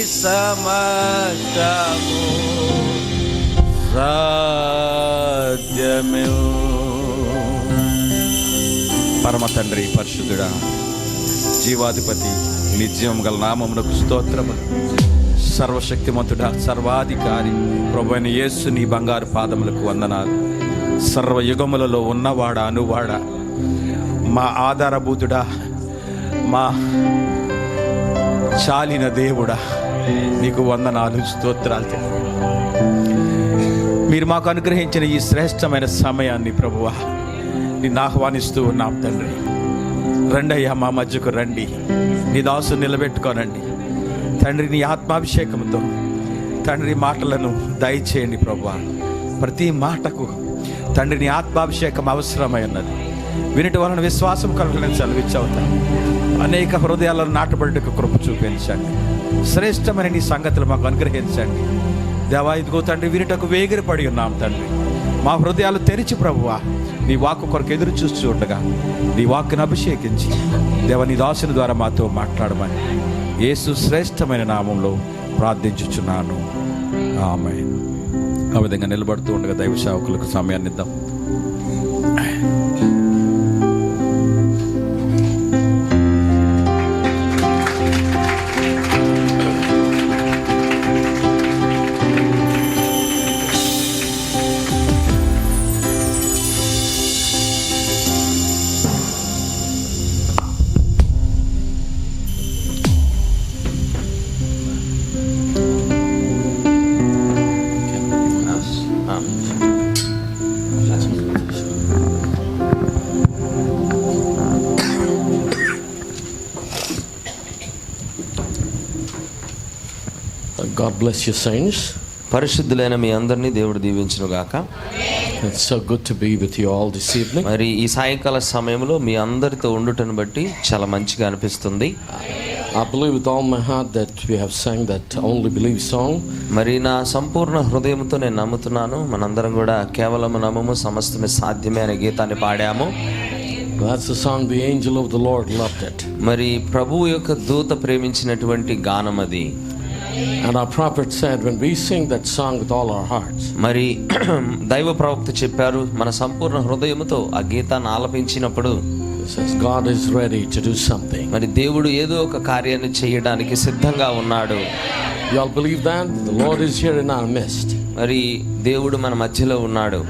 సమస్తము సాధ్యమే. పరమ తండ్రి, పరిశుద్ధుడా, జీవాధిపతి, నిత్యం గల నామమునకు స్తోత్రములు. సర్వశక్తిమంతుడా, సర్వాధికారి ప్రభువైన యేసు నీ బంగారు పాదములకు వందనాలు. సర్వయుగములలో ఉన్నవాడా, అనువాడా, మా ఆధారభూతుడా, మా చాలిన దేవుడా, నీకు వందనాలు, స్తోత్రాలు. మీరు మాకు అనుగ్రహించిన ఈ శ్రేష్టమైన సమయాన్ని ప్రభువా నిన్ను ఆహ్వానిస్తూ ఉన్నాం తండ్రి. రండయ్యా, మా మధ్యకు రండి, నీ దాసుని నిలబెట్టుకోనండి తండ్రి. నీ ఆత్మాభిషేకంతో తండ్రి మాటలను దయచేయండి ప్రభువా. ప్రతి మాటకు తండ్రి నీ ఆత్మాభిషేకం అవసరమై ఉన్నది. వినటి వలన విశ్వాసం కలుగులని సెలవిచ్చావుతాను. అనేక హృదయాలను నాటబడికి కృప చూపించండి. శ్రేష్టమైన నీ సంగతులు మాకు అనుగ్రహించండి దేవా. ఇదిగో తండ్రి, వినుటకు వేగిరపడి ఉన్నాం తండ్రి. మా హృదయాలు తెరిచి ప్రభువా నీ వాక్కు కొరకు ఎదురు చూస్తూ ఉండగా నీ వాక్కును అభిషేకించి దేవ నీ దాసుని ద్వారా మాతో మాట్లాడమని యేసు శ్రేష్టమైన నామంలో ప్రార్థించుచున్నాను, ఆమేన్. ఆ విధంగా నిలబడుతూ ఉండగా దైవ సేవకులకు సమయాన్ని ఇద్దాం. God bless you, saints. పరిశుద్ధులైన మీ అందరినీ దేవుడు దీవించును గాక. It's so good to be with you all this evening. మరి ఈ సాయంకాల సమయంలో మీ అందరితో ఉండుటను బట్టి చాలా మంచిగా అనిపిస్తుంది. I believe with all my heart that we have sang that Only Believe song. మరి నా సంపూర్ణ హృదయంతో నేను నమ్ముతున్నాను, మనందరం కూడా కేవలం నమ్మము సమస్తమే సాధ్యమే అనే గీతాన్ని పాడాము. That's the song the angel of the Lord loved it. మరి ప్రభువు యొక్క దూత ప్రేమించినటువంటి గానం అది. And our prophet said when we sing that song with all our hearts. మరి దైవ ప్రవక్త చెప్పారు, మన సంపూర్ణ హృదయముతో ఆ గీతాన్ని ఆలపించినప్పుడు He says God is ready to do something. మరి దేవుడు ఏదో ఒక కార్యాన్ని చేయడానికి సిద్ధంగా ఉన్నాడు. You all believe that? The Lord is here in our midst. మరి దేవుడు మన మధ్యలో ఉన్నాడు.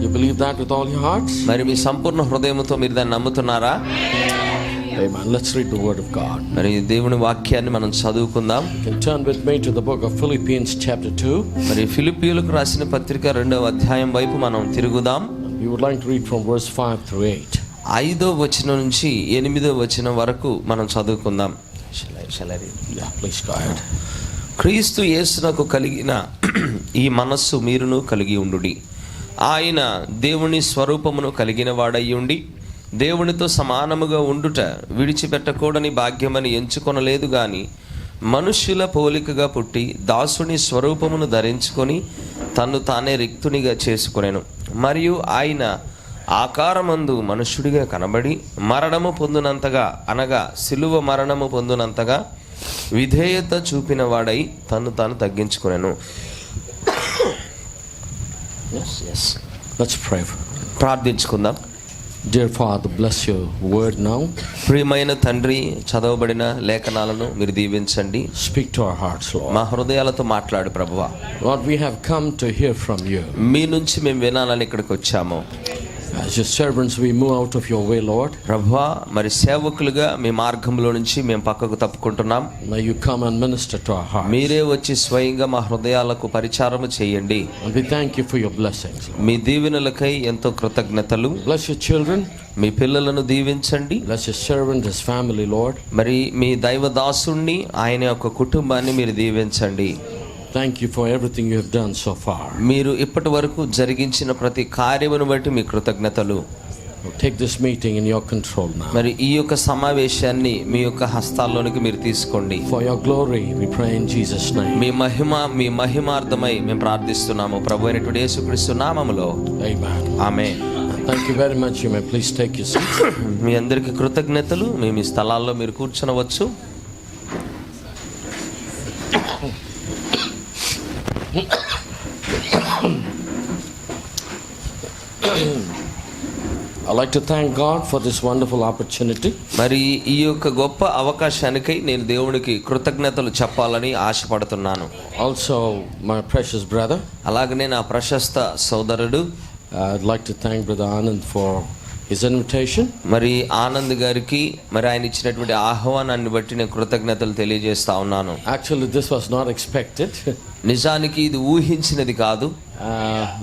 You believe that with all your hearts? మరి మీ సంపూర్ణ హృదయంతో మీరు దాన్ని నమ్ముతున్నారా? Amen. Let's read the word of God. మరి దేవుని వాక్యాన్ని మనం చదువుకుందాం. You can turn with me to the book of Philippians chapter 2. మరి ఫిలిప్పీయులకు రాసిన పత్రిక 2వ అధ్యాయం వైపు మనం తిరుగుదాం. We would like to read from verse 5 through 8. 5వ వచనం నుంచి 8వ వచనం వరకు మనం చదువుకుందాం. Yeah, please go ahead. క్రీస్తు యేసునకు కలిగిన ఈ మనస్సు మీరును కలిగి ఉండుడి. ఆయన దేవుని స్వరూపమును కలిగిన వాడై ఉండి దేవునితో సమానముగా ఉండుట విడిచిపెట్టకూడని భాగ్యమని ఎంచుకొనలేదు గాని మనుష్యుల పోలికగా పుట్టి దాసుని స్వరూపమును ధరించుకొని తన్ను తానే రిక్తునిగా చేసుకొనెను. మరియు ఆయన ఆకారమందు మనుష్యుడిగా కనబడి మరణము పొందునంతగా, అనగా సిలువ మరణము పొందునంతగా విధేయత చూపిన వాడై తన్ను తాను తగ్గించుకొనెను. Yes. Let's pray. ప్రార్థించుకుందాం. Dear Father, bless your word now. ప్రియమైన తండ్రి, చదవబడిన లేఖనాలను మీరు దీవించండి. Speak to our hearts, Lord. మా హృదయాలతో మాట్లాడు ప్రభువా. Lord, we have come to hear from you. మీ నుంచి మేము వినాలని ఇక్కడికి వచ్చాము. As your servants we move out of your way, Lord. ప్రభువా, మరి సేవకులుగా మీ మార్గంలో నుంచి మేము పక్కకు తప్పుకుంటున్నాం. May you come and minister to our hearts. మీరే వచ్చి స్వయంగా మా హృదయాలకు పరిచారము చేయండి. And we thank you for your blessings, Lord. మీ దీవెనలకై ఎంతో కృతజ్ఞతలు. Bless your children. మీ పిల్లలను దీవించండి. Bless your servant, his family, Lord. మరి మీ దైవదాసుణ్ణి, ఆయన యొక్క కుటుంబాన్ని మీరు దీవించండి. Thank you for everything you have done so far. మీరు ఇప్పటి వరకు జరిగించిన ప్రతి కార్యమును బట్టి మీ కృతజ్ఞతలు. Take this meeting in your control now. మరి ఈ యొక్క సమావేశాన్ని మీ యొక్క హస్తాల్లోనికి మీరు తీసుకోండి. For your glory we pray in Jesus name. మీ మహిమార్థమై మేము ప్రార్థిస్తున్నాము ప్రభు అయినటువంటి యేసుక్రీస్తు నామములో, Amen. Amen. Thank you very much. You may please take your seats. మీ అందరికీ కృతజ్ఞతలు. మీ స్థలాల్లో మీరు కూర్చొనవచ్చు. I'd like to thank God for this wonderful opportunity. మరి ఈ యొక్క గొప్ప అవకాశానికై నేను దేవునికి కృతజ్ఞతలు చెప్పాలని ఆశపడుతున్నాను. Also, my precious brother. అలాగనే నా ప్రశస్త సోదరుడు I'd like to thank Brother Anand for his invitation. మరి ఆనంద్ గారికి మరి ఆయన ఇచ్చినటువంటి ఆహ్వానాన్ని బట్టి నేను కృతజ్ఞతలు తెలియజేస్తా ఉన్నాను. Actually, this was not expected, నిజానికి ఇది ఊహించినది కాదు.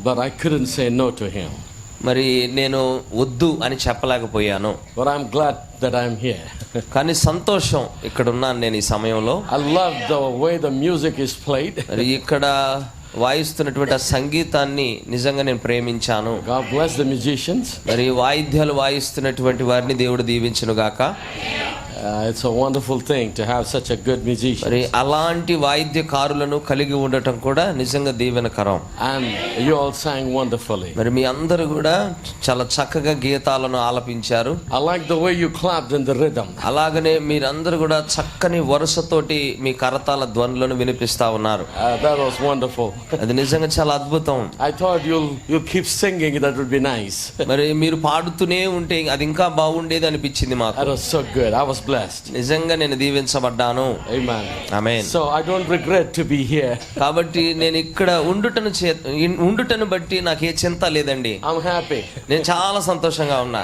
but I couldn't say no to him. మరి నేను వద్దు అని చెప్పలేకపోయాను. But I'm glad that I'm here. కానీ సంతోషం ఇక్కడ ఉన్నాను నేను ఈ సమయంలో. I love the way the music is played. మరి ఇక్కడ వాయిస్తున్నటువంటి ఆ సంగీతాన్ని నిజంగా నేను ప్రేమించాను. God bless the musicians. మరి వాయిద్యాలు వాయిస్తున్నటువంటి వారిని దేవుడు దీవించును గాక. It's a wonderful thing to have such a good musician. మరి అలాంటి వాయిద్యకారులను కలిగి ఉండటం కూడా నిజంగా దీవెనకరం. And you all sang wonderfully. మరి మీ అందరూ కూడా చాలా చక్కగా గీతాలను ఆలపించారు. I like the way you clapped in the rhythm. అలాగనే మీరందరూ కూడా చక్కని వరుసతోటి మీ కరతాళ ధ్వనులను వినిపిస్తా ఉన్నారు. That was wonderful. అది నిజంగా చాలా అద్భుతం. I thought you'll keep singing. That would be nice. మరి మీరు పాడుతూనే ఉంటే అది ఇంకా బాగుండేది అనిపించింది మాకు. That was so good. I was blessed. నిజంగా నేను దీవించబడ్డాను. Amen. Amen. So I don't regret to be here. కాబట్టి నేను ఇక్కడ ఉండుటను బట్టి నాకు ఏ చింత లేదండి. I'm happy. నేను చాలా సంతోషంగా ఉన్నా.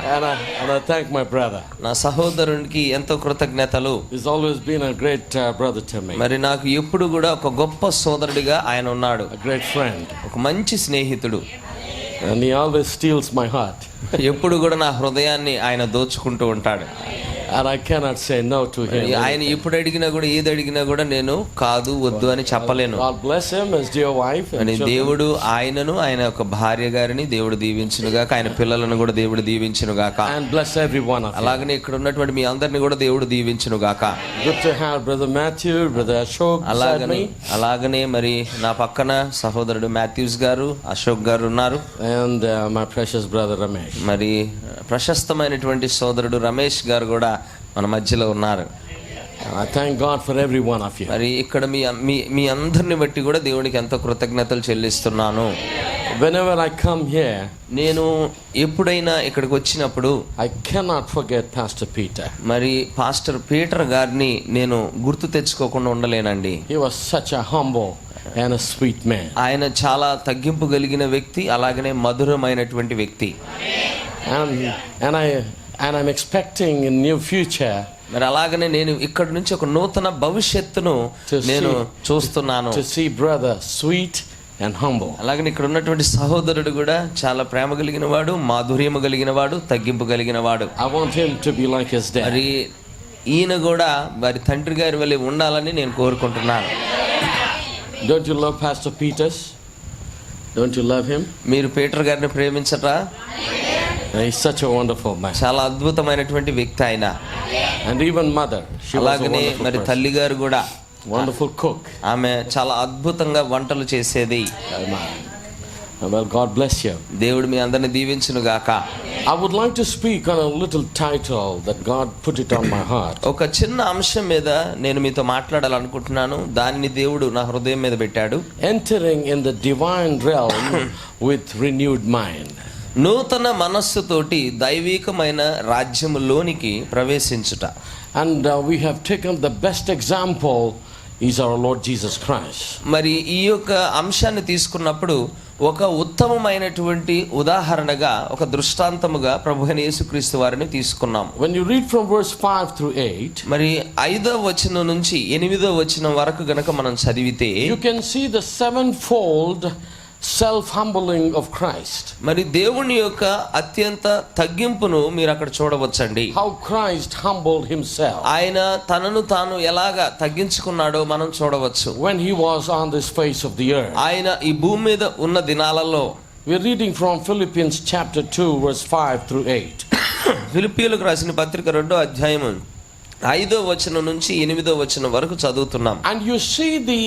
And I thank my brother. నా సహోదరునికి ఎంతో కృతజ్ఞతలు. He's always been a great brother to me. మరి నాకు ఎప్పుడు కూడా ఒక గొప్ప సోదరుడిగా ఆయన ఉన్నాడు. A great friend. ఒక మంచి స్నేహితుడు. And he always steals my heart. ఎప్పుడు కూడా నా హృదయాన్ని ఆయన దోచుకుంటూ ఉంటాడు. And I cannot say no to him. ఆయన ఎప్పుడు అడిగినా కూడా ఏది అడిగినా కూడా నేను కాదు వద్దు అని చెప్పలేను. God bless him, his dear wife. అని దేవుడు ఆయనను ఆయన యొక్క భార్య గారిని దేవుడు దీవించును గాక, ఆయన పిల్లలను కూడా దేవుడు దీవించును గాక. And bless everyone of you. అలాగనే ఇక్కడ ఉన్నటువంటి మీ అందరిని కూడా దేవుడు దీవించును గాక. Good to have Brother Matthew, Brother Ashok beside me. అలాగనే మరి నా పక్కన సహోదరుడు మాథ్యూస్ గారు, అశోక్ గారు ఉన్నారు. And my precious brother Ramesh. మరి ప్రశస్తమైనటువంటి సోదరుడు రమేష్ గారు కూడా మన మధ్యలో ఉన్నారు. I thank God for every one of you. మరి ఇక్కడ మీ అందరిని బట్టి కూడా దేవునికి ఎంతో కృతజ్ఞతలు చెల్లిస్తున్నాను. Whenever I come here, నేను ఎప్పుడైనా ఇక్కడికి వచ్చినప్పుడు I cannot forget Pastor Peter. మరి పాస్టర్ పీటర్ గారిని నేను గుర్తు తెచ్చుకోకుండా ఉండలేనండి. He was such a humble and a sweet man. ఆయన చాలా తగ్గింపు కలిగిన వ్యక్తి, అలాగనే మధురమైనటువంటి వ్యక్తి. And I'm expecting a new future. మరి అలాగనే నేను ఇక్కడ నుంచి ఒక నూతన భవిష్యత్తును నేను చూస్తున్నాను. To see brother sweet and humble. అలాగనే ఇక్కడ ఉన్నటువంటి సహోదరుడు కూడా చాలా ప్రేమ కలిగిన వాడు, మాధుర్యము కలిగిన వాడు, తగ్గింపు కలిగిన వాడు. I want him to be like his dad. మరి ఈయన కూడా వారి తండ్రి గారి వలె ఉండాలని నేను కోరుకుంటున్నాను. Don't you love Pastor Peters? Don't you love him? మీరు పీటర్ గారిని ప్రేమించరా? He's such a wonderful man. చాలా అద్భుతమైనటువంటి వ్యక్తి ఆయన. And even mother, she was a అలాగనే wonderful మరి person. తల్లి గారు కూడా Wonderful cook. ఆమె చాలా అద్భుతంగా వంటలు చేసేది. Well, God bless you. దేవుడు మీ అందరిని దీవించును గాక. I would like to speak on a little title that God put it on my heart. ఒక చిన్న అంశం మీద నేను మీతో మాట్లాడాలనుకుంటున్నాను. దానిని దేవుడు నా హృదయం మీద పెట్టాడు. Entering in the divine realm with renewed mind. నూతన మనస్సుతోటి దైవికమైన రాజ్యములోనికి ప్రవేశించుట. And we have taken the best example is our Lord Jesus Christ. మరి ఈ యొక్క అంశాన్ని తీసుకున్నప్పుడు ఒక ఉత్తమమైనటువంటి ఉదాహరణగా, ఒక దృష్టాంతముగా ప్రభువైన యేసుక్రీస్తు వారిని తీసుకున్నాం. When you read from verse 5 through 8, మరి 5వ వచనం నుంచి 8వ వచనం వరకు గనక మనం చదివితే you can see the sevenfold self-humbling of Christ. మరి దేవుని యొక్క అత్యంత తగ్గింపును మీరు అక్కడ చూడవచ్చండి. How Christ humbled himself. ఆయన తనను తాను ఎలాగా తగ్గించుకున్నాడో మనం చూడవచ్చు. When he was on this face of the earth. ఆయన ఈ భూమి మీద ఉన్న దినాలలో We're reading from Philippians chapter 2 verse 5 through 8. ఫిలిప్పీయులకు రాసిన పత్రిక 2వ అధ్యాయం 5వ వచనం నుంచి 8వ వచనం వరకు చదువుతున్నాం. And you see the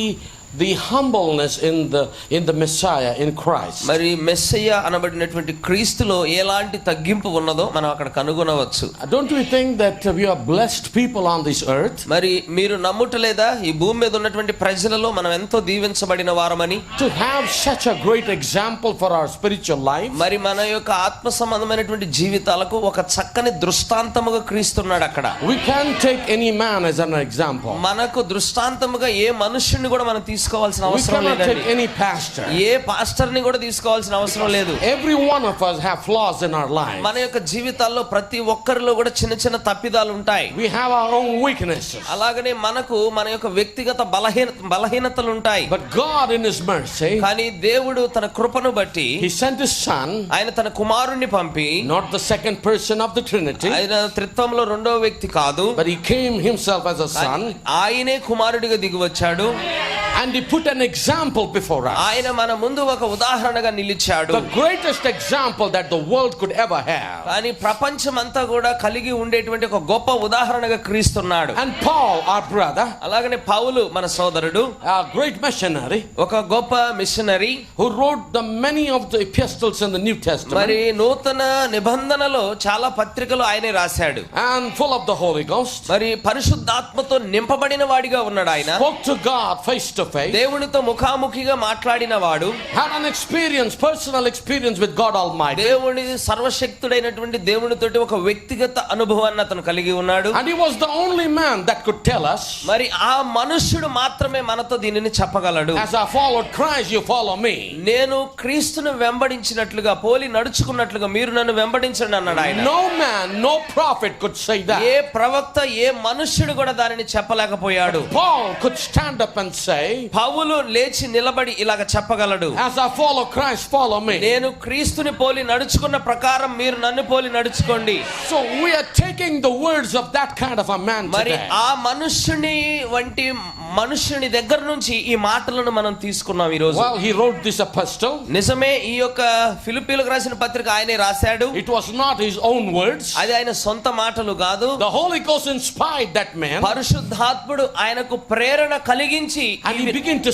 the humbleness in the Messiah, in Christ. మరి మెస్సయ్య అనబడినటువంటి క్రీస్తులో ఎలాంటి తగ్గింపు ఉన్నదో మనం అక్కడ కనుగొనవచ్చు. Don't we think that we are blessed people on this earth? మరి మీరు నమ్ముటలేదా ఈ భూమి మీద ఉన్నటువంటి ప్రజలలో మనం ఎంతో దీవించబడిన వారమని? To have such a great example for our spiritual life. మరి మన యొక్క ఆత్మ సంబంధమైనటువంటి జీవితాలకు ఒక చక్కని దృష్టాంతముగా క్రీస్తున్నాడు అక్కడ. We can't take any man as an example. మనకు దృష్టాంతముగా ఏ మనుష్యుని కూడా మనం తీసుకోవాల్సిన We అవసరం cannot లేదండి. take any pastor. ఏ పాస్టర్ ని కూడా తీసుకోవాల్సిన అవసరం లేదు. Every one of us have flaws in our lives. మన యొక్క జీవితాల్లో ప్రతి ఒక్కరిలో కూడా చిన్న చిన్న తప్పిదాలు ఉంటాయి. We have our own weaknesses. అలాగనే మనకు మన యొక్క వ్యక్తిగత బలహీనతలు ఉంటాయి. But God in His mercy, కానీ దేవుడు తన కృపను బట్టి He sent His Son, ఆయన తన కుమారుణ్ణి పంపి, not the second person of the Trinity, ఆయన త్రిత్వంలో రెండవ వ్యక్తి కాదు, but He came Himself as a son, ఆయనే కుమారుడిగా దిగి వచ్చాడు. and He put an example before us. ఆయన మన ముందు ఒక ఉదాహరణగా నిలిచాడు. The greatest example that the world could ever have. కానీ ప్రపంచం అంతా కూడా కలిగి ఉండేటువంటి ఒక గొప్ప ఉదాహరణగా క్రీస్తున్నాడు. And Paul, our brother, అలాగనే పౌలు మన సోదరుడు, a great missionary, ఒక గొప్ప machinery, who wrote the many of the epistles in the New Testament, మరి నూతన నిబంధనలో చాలా పత్రికలు ఆయనే రాశాడు. and full of the Holy Ghost, మరి పరిశుద్ధాత్మతో నింపబడిన వాడిగా ఉన్నాడు ఆయన. spoke to God face to face, దేవునితో ముఖాముఖిగా మాట్లాడిన వాడు, had an experience, personal experience with God Almighty, దేవుని సర్వశక్తుడైనటువంటి దేవునితోటి ఒక వ్యక్తిగత అనుభవాన్ని అతను కలిగి ఉన్నాడు. and he was the only man that could tell us, మరి ఆ మనుష్యుడు మాత్రమే మనతో దీనిని చెప్పగలడు. as I followed Christ, you follow me. నేను క్రీస్తును వెంబడించినట్లుగా, పోలి నడుచుకున్నట్లుగా మీరు నన్ను వెంబడించండి అన్నాడు ఆయన. No man, no prophet could say that. ఏ ప్రవక్త, ఏ మనుష్యుడు కూడా దానిని చెప్పలేకపోయాడు. Paul could stand up and say, పౌలు లేచి నిలబడి ఇలాగ చెప్పగలడు, as I follow Christ, follow me. నేను క్రీస్తుని పోలి నడుచుకున్న ప్రకారం మీరు నన్ను పోలి నడుచుకోండి. So we are taking the words of that kind of a man మరి today. ఆ మనుష్యుని వంటి మనుష్యుని దగ్గర నుంచి ఈ మాటలను మనం తీసుకున్నాం ఈ రోజు. Well, he wrote this epistle. నిజమే, ఈ యొక్క ఫిలిప్పీలకు రాసిన పత్రిక ఆయనే రాశాడు. It was not his own words. అది ఆయన సొంత మాటలు కాదు. The Holy Ghost inspired that man, పరిశుద్ధాత్ముడు ఆయనకు ప్రేరణ కలిగించి and he began to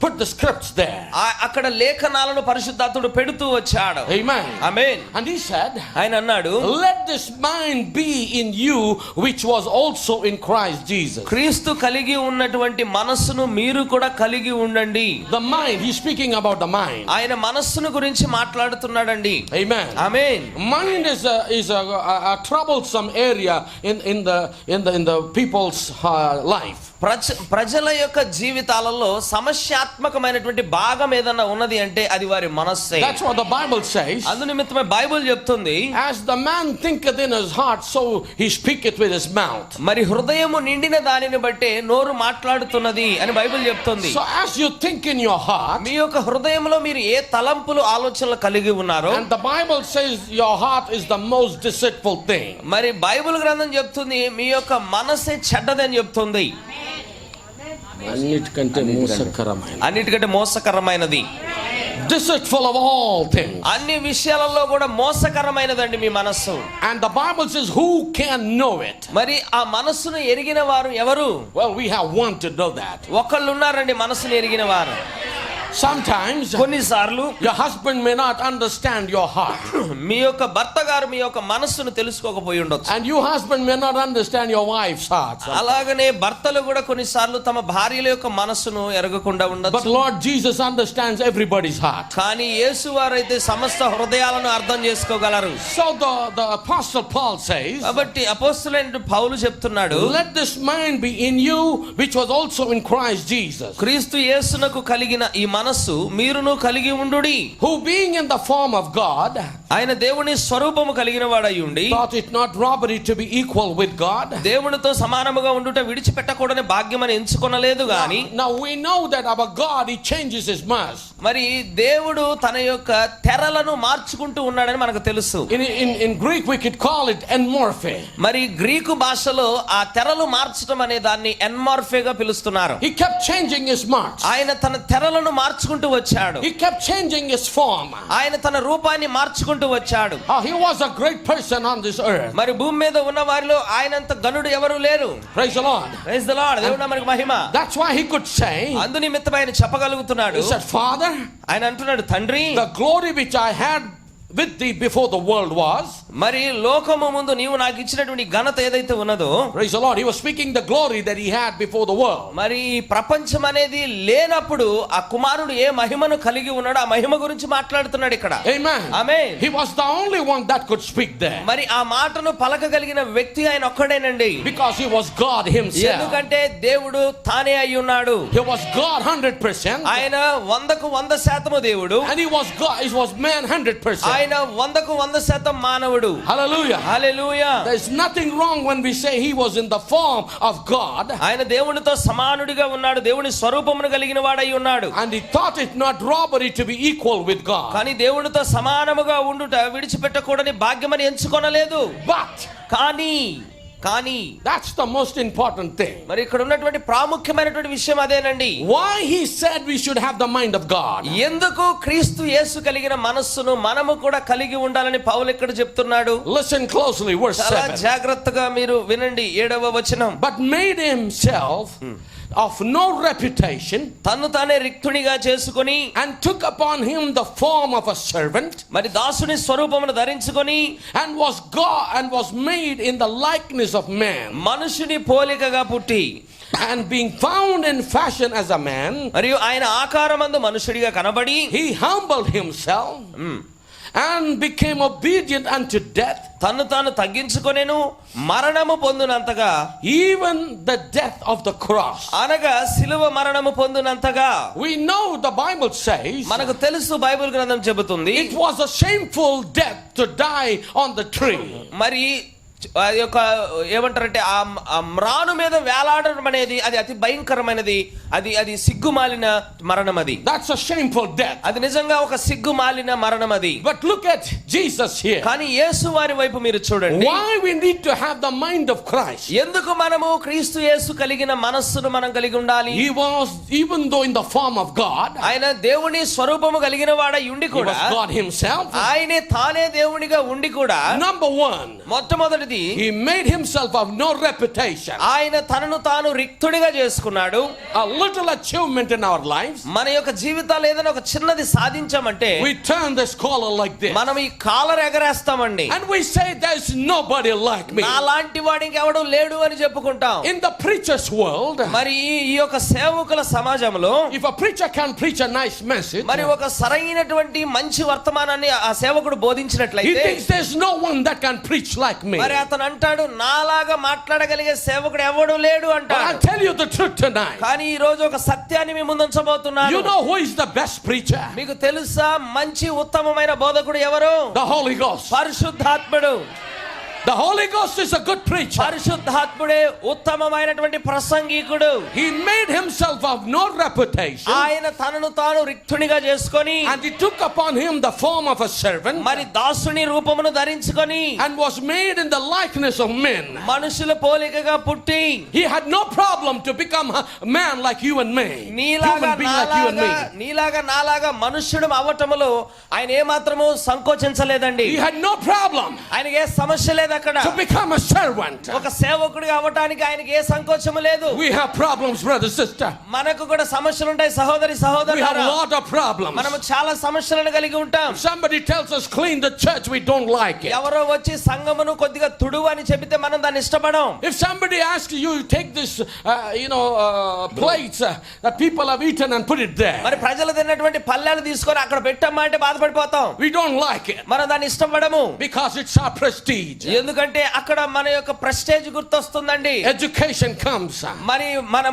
put the scripts there. అక్కడ లేఖనాలను పరిశుద్ధాత్ముడు పెడుతూ వచ్చాడు. Amen. Amen. And he said, ఆయన అన్నాడు, let this mind be in you which was also in Christ Jesus. క్రీస్తు కలిగి ఉన్నటువంటి మనస్సును మీరు కూడా కలిగి ఉండండి. The mind, he's speaking about the mind. ఆయన మనస్సును గురించి మాట్లాడుతున్నాడండి. Amen. Amen. Mind is a troublesome area in the people's life. ప్రజల యొక్క జీవితాలలో సమస్యాత్మకమైనటువంటి భాగం ఏదన్నా ఉన్నది అంటే అది వారి మనస్సే. That's what the Bible says. అందునిమిత్తమే బైబిల్ చెప్తుంది, As the man thinketh in his heart, so he speaketh with his mouth. మరి హృదయము నిండిన దానిని బట్టే నోరు మాట్లాడుతున్నది అని బైబిల్ చెప్తుంది. So as you think in your heart, మీ యొక్క హృదయంలో మీరు ఏ తలంపులు ఆలోచనలు కలిగి ఉన్నారో, and the Bible says your heart is the most deceitful thing. మరి బైబిల్ గ్రంథం చెప్తుంది మీ యొక్క మనసే చెడ్డదని చెప్తుంది. అన్నిటికంటే మోసకరమైనది, deceitful of all things. అన్ని విషయాలలో కూడా మోసకరమైనదండి మీ మనస్సు. And the Bible says, who can know it? మరి ఆ మనస్సును ఎరిగిన వారు ఎవరు? Well, we have one to know that. ఒకళ్ళు ఉన్నారండి మనస్సును ఎరిగిన వారు. Sometimes కొన్నిసార్లు your husband may not understand your heart, మీ యొక్క భర్త గారు మీ యొక్క మనస్సును తెలుసుకోకపోయి ఉండొచ్చు. and your husband may not understand your wife's heart. అలాగనే భర్తలు కూడా కొన్నిసార్లు తమ భార్యల యొక్క మనస్సును ఎరగకుండా But ఉండొచ్చు. Lord Jesus understands everybody's heart. కానీ యేసు వారైతే సమస్త హృదయాలను అర్థం చేసుకోగలరు. So the apostle Paul says, కాబట్టి అపోస్తలుడైన పౌలు చెప్తున్నాడు, let this mind be in you which was also in Christ Jesus, క్రీస్తు యేసునకు కలిగిన ఈ మనస్సు మీరును కలిగి ఉండుడి, who being in the form of God, ఆయన దేవుని స్వరూపము కలిగిన వాడై ఉండి, thought it not robbery to be equal with God. దేవునితో సమానముగా ఉండుట విడిచిపెట్టకూడని భాగ్యమని ఎంచుకొనలేదు గాని. Now we know that our God, he changes his mask. మరి దేవుడు తన యొక్క తెరలను మార్చుకుంటూ ఉన్నాడని మనకు తెలుసు. In Greek we could call it enmorphe. మరి గ్రీకు భాషలో ఆ తెరలు మార్చడం అనే దాన్ని ఎన్మార్ఫేగా పిలుస్తున్నారు. He kept changing his marks. ఆయన తన తెరలను మార్చుకుంటూ వచ్చాడు. He kept changing his form. ఆయన తన రూపాన్ని మార్చుకుంటూ నడుచుకుంటూ వచ్చాడు. He was a great person on this earth. మరి భూమి మీద ఉన్న వారిలో ఆయనంత గనుడు ఎవరు లేరు. Praise the Lord. Praise the Lord. దేవుని నామమునకు మహిమ. That's why he could say, అందు నిమిత్తం ఆయన చెప్పగలుగుతున్నాడు. he said, Father, ఆయన అంటున్నాడు, తండ్రి, the glory which I had with thee before the world was. మరి లోకము ముందు నీవు నాకు ఇచ్చినటువంటి ఘనత ఏదైతే ఉన్నదో, Praise the Lord. He was speaking the glory that he had before the world. మరి ప్రపంచం అనేది లేనప్పుడు ఆ కుమారుడు ఏ మహిమను కలిగి ఉన్నాడో ఆ మహిమ గురించి మాట్లాడుతున్నాడు ఇక్కడ. Amen. Amen. He was the only one that could speak there. మరి ఆ మాటను పలకగలిగిన వ్యక్తి ఆయన ఒక్కడేనండి. Because he was God himself. ఎందుకంటే దేవుడు తానే అయి ఉన్నాడు. He was God 100%. ఆయన 100% దేవుడు. And he was God. He was man 100%. ఆయన 100% మానవుడు. Hallelujah. Hallelujah. There's nothing wrong when we say he was in the form of God. ఆయన దేవునితో సమానుడిగా ఉన్నాడు. దేవుని స్వరూపమును కలిగిన వాడై ఉన్నాడు. And he thought it not robbery to be equal with God. కానీ దేవునితో సమానముగా ఉండుట విడిచిపెట్టకూడని భాగ్యమని ఎంచుకొనలేదు. కానీ That's the most important thing. మరి ఇక్కడ ఉన్నటువంటి ప్రాముఖ్యమైనటువంటి విషయం అదేనండి. Why he said we should have the mind of God. ఎందుకు క్రీస్తు యేసు కలిగిన మనస్సును మనము కూడా కలిగి ఉండాలని పౌలు ఇక్కడ చెప్తున్నాడు. Listen closely, verse చాలా 7. జాగ్రత్తగా మీరు వినండి. 7వ వచనం. But made himself of no reputation, తన్ను తానే రిక్తునిగా చేసుకొని, and took upon him the form of a servant, మరి దాసుని స్వరూపమును ధరించుకొని, and was God and was made in the likeness of man. మనుషుని పోలికగా పుట్టి, And being found in fashion as a man, మరియు ఆయన ఆకారమందు మనుషుడిగా కనబడి, he humbled himself and became obedient unto death, తన్ను తాను తగ్గించుకొనెను, మరణము పొందునంతగా, even the death of the cross. అనగా సిలువ మరణము పొందునంతగా. We know the Bible says మనకు తెలుసు, బైబిల్ గ్రంథం చెబుతుంది, it was a shameful death to die on the tree. మరి ఆ యొక్క ఏమంటారంటే ఆ మ్రాను మీద వేలాడడం అనేది అది అతి భయంకరమైనది. అది సిగ్గుమాలిన మరణం. అది That's a shameful death. అది నిజంగా ఒక సిగ్గుమాలిన మరణం అది. But look at Jesus here. కానీ యేసు వారి వైపు మీరు చూడండి. Why we need to have the mind of Christ. ఎందుకు మనము క్రీస్తు యేసు కలిగిన మనస్సును మనం కలిగి ఉండాలి. He was, even though in the form of God, ఆయన దేవుని స్వరూపము కలిగిన వాడై ఉండి he కూడా, was God himself. ఆయనే తానే దేవునిగా ఉండి కూడా, Number one, మొట్టమొదటిది he made himself of no reputation. ఆయన తనను తాను రిక్తుడిగా చేసుకున్నాడు. A little achievement in our lives, మన యొక్క జీవితాలు ఏదైనా ఒక చిన్నది సాధించామంటే we turn this collar like this, మనం ఈ caller ఎగరేస్తామండి. and we say there's nobody like me. నా లాంటి వాడికి ఎవడు లేడు అని చెప్పుకుంటాం. In the preacher's world, మరి ఈ యొక్క సేవకుల సమాజంలో if a preacher can preach a nice message, మరి ఒక సరైనటువంటి మంచి వర్తమానాన్ని ఆ సేవకుడు he బోధించినట్లయితే, thinks there's no one that can preach like me. మరి అతను అంటాడు, నాలాగా మాట్లాడగలిగే సేవకుడు ఎవడు లేడు But అంటాడు. I'll tell you the truth tonight. కానీ ఈ రోజు ఒక సత్యాన్ని మీ ముందు ఉంచబోతున్నాను. You know who is the best preacher? మీకు తెలుసా మంచి ఉత్తమమైన బోధకుడు ఎవరు? The Holy Ghost. పరిశుద్ధాత్ముడు. The Holy Ghost is a good preacher. పరిశుద్ధాత్ముడే ఉత్తమమైనటువంటి ప్రసంగికుడు. He made himself of no reputation, ఆయన తనను తాను రిక్తునిగా చేసుకొని, and he took upon him the form of a servant, మరి దాసుని రూపమును ధరించుకొని, and was made in the likeness of men. మనుషుల పోలికగా పుట్టి, He had no problem to become a man like you and me. నీలాగా Human being like you and me. నాలాగా మనుష్యుడు అవ్వటములో ఆయన ఏమాత్రము సంకోచించలేదండి. He had no problem ఆయనకి ఏ సమస్య లేదు అక్కడ. to become a servant. ఒక సేవకుడిగా అవ్వటానికి ఆయనకి ఏ సంకోచము లేదు. We have problems, brother, sister. మనకు కూడా సమస్యలు ఉంటాయి సహోదరి We have a సహోదరులారా. lot of problems. మనము చాలా సమస్యలను కలిగి ఉంటాం. If somebody tells us clean the church, we don't like it. ఎవరో వచ్చి సంఘమును కొద్దిగా తుడువు అని చెబితే మనం దాన్ని ఇష్టపడం. If somebody asks you, take this, plates that people have eaten and put it there, మరి ప్రజలు తిన్నటువంటి పల్లెలు తీసుకొని అక్కడ పెట్టమ్మా అంటే బాధపడిపోతాం. we don't like it మనం దాన్ని ఇష్టపడము. because it's our prestige. ఎందుకంటే అక్కడ మన యొక్క ప్రెస్టేజ్ గుర్తొస్తుందండి. Education comes, మరి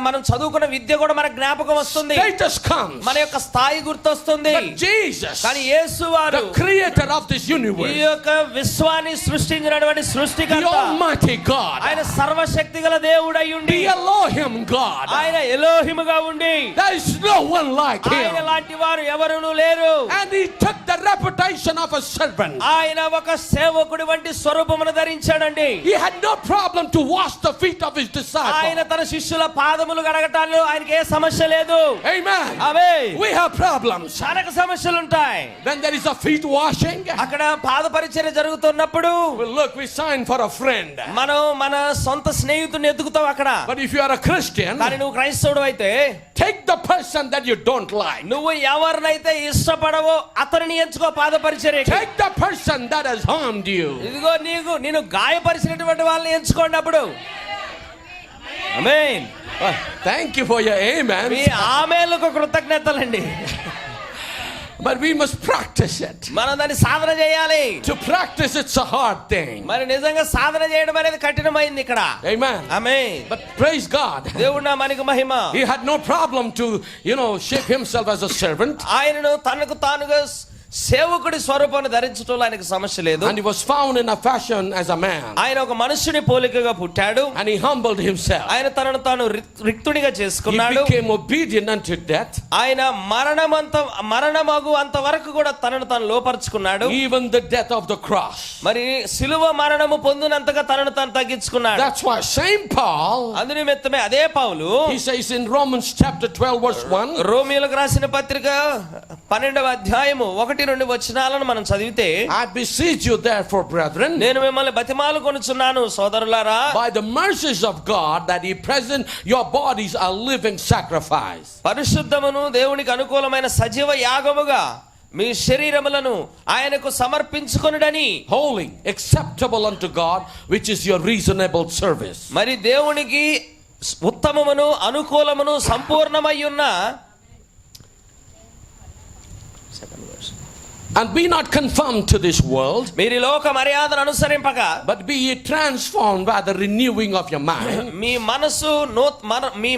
మనం చదువుకున్న విద్య కూడా మన జ్ఞాపకం వస్తుంది. status comes. మన యొక్క స్థాయి గుర్తొస్తుంది. But Jesus, కానీ యేసు వారు, the creator of this ఈ universe, యొక్క విశ్వాన్ని సృష్టించినటువంటి the సృష్టికర్త, Almighty God, ఆయన సర్వశక్తి గల దేవుడై ఉండి, the Elohim God, ఆయన ఎలోహిముగా ఉండి, there is no one like ఆయన him. లాంటి వారు ఎవరునూ లేరు. And he took the reputation of a servant. ఆయన ఒక సేవకుడి వంటి స్వరూపమును ధరించాడండి. He had no problem to wash the feet of his ఆయన disciples. తన శిష్యుల పాదములు కడగటాల్లో ఆయనకి ఏ సమస్య లేదు. Amen. Amen. We have problems. అనేక సమస్యలు ఉంటాయి. When there is a feet washing, అక్కడ పాద పరిచర్య జరుగుతున్నప్పుడు look, we sign for a friend. మనం మన సొంత స్నేహితుడిని ఎదుగుతాం అక్కడ. But if you are a Christian, కానీ నువ్వు క్రైస్తవుడు అయితే take the person that you don't like. నువ్వు ఎవరినైతే ఇష్టపడవో అతనిని ఎంచుకో పాద పరిచర్యకి. Take the person that has harmed you. ఇదిగో నేను గాయపరిచినటువంటి వాళ్ళని ఎంచుకోండి అప్పుడు. ఆమేన్. Thank you for your amen. Me ఆమేన్లకు కృతజ్ఞతలండి. But we must practice it. మనం దాన్ని సాధన చేయాలి. To practice it's a hard thing. మరి నిజంగా సాధన చేయడం అనేది కఠినమైంది ఇక్కడ. Amen. Amen. But praise God. దేవుడు నామానికి మహిమ. He had no problem to, shape himself as a servant. ఆయనను తనకు తానుగా సేవకుడి స్వరూపాన్ని ధరించడంలో ఆయనకు సమస్య లేదు. And he was found in a fashion as a man. ఆయన ఒక మనుషుని పోలికగా పుట్టాడు. And he humbled himself. ఆయన తనను తాను రిక్తునిగా He చేసుకున్నాడు. became obedient unto death. ఆయన మరణమగు అంత వరకు కూడా తనను తాను లోపరుచుకున్నాడు. Even the death of the cross. మరి సిలువ మరణము పొందినంతగా తనను తాను తగ్గించుకున్నాడు. That's why Saint Paul, అందునిమిత్తమే అదే పౌలు he says in Romans chapter 12 verse 1, రోమీయులకు రాసిన పత్రిక 12వ అధ్యాయము 1-2 వచనాలను మనం చదివితే, I beseech you therefore, brethren, నేను మిమ్మల్ని బతిమాలుకొనుచున్నాను సోదరులారా, by the mercies of God, that ye present your bodies a living sacrifice. పరిశుద్ధమును దేవునికి అనుకూలమైన సజీవ యాగముగా మీ శరీరములను ఆయనకు సమర్పించుకొనుడని, Holy, acceptable unto God, which is your reasonable service. మరి దేవునికి ఉత్తమమును అనుకూలమును సంపూర్ణమయ్యున్న, And be not conformed to this world, మీరు లోక మర్యాదను అనుసరింపక, but be ye transformed by the renewing of your mind, మీ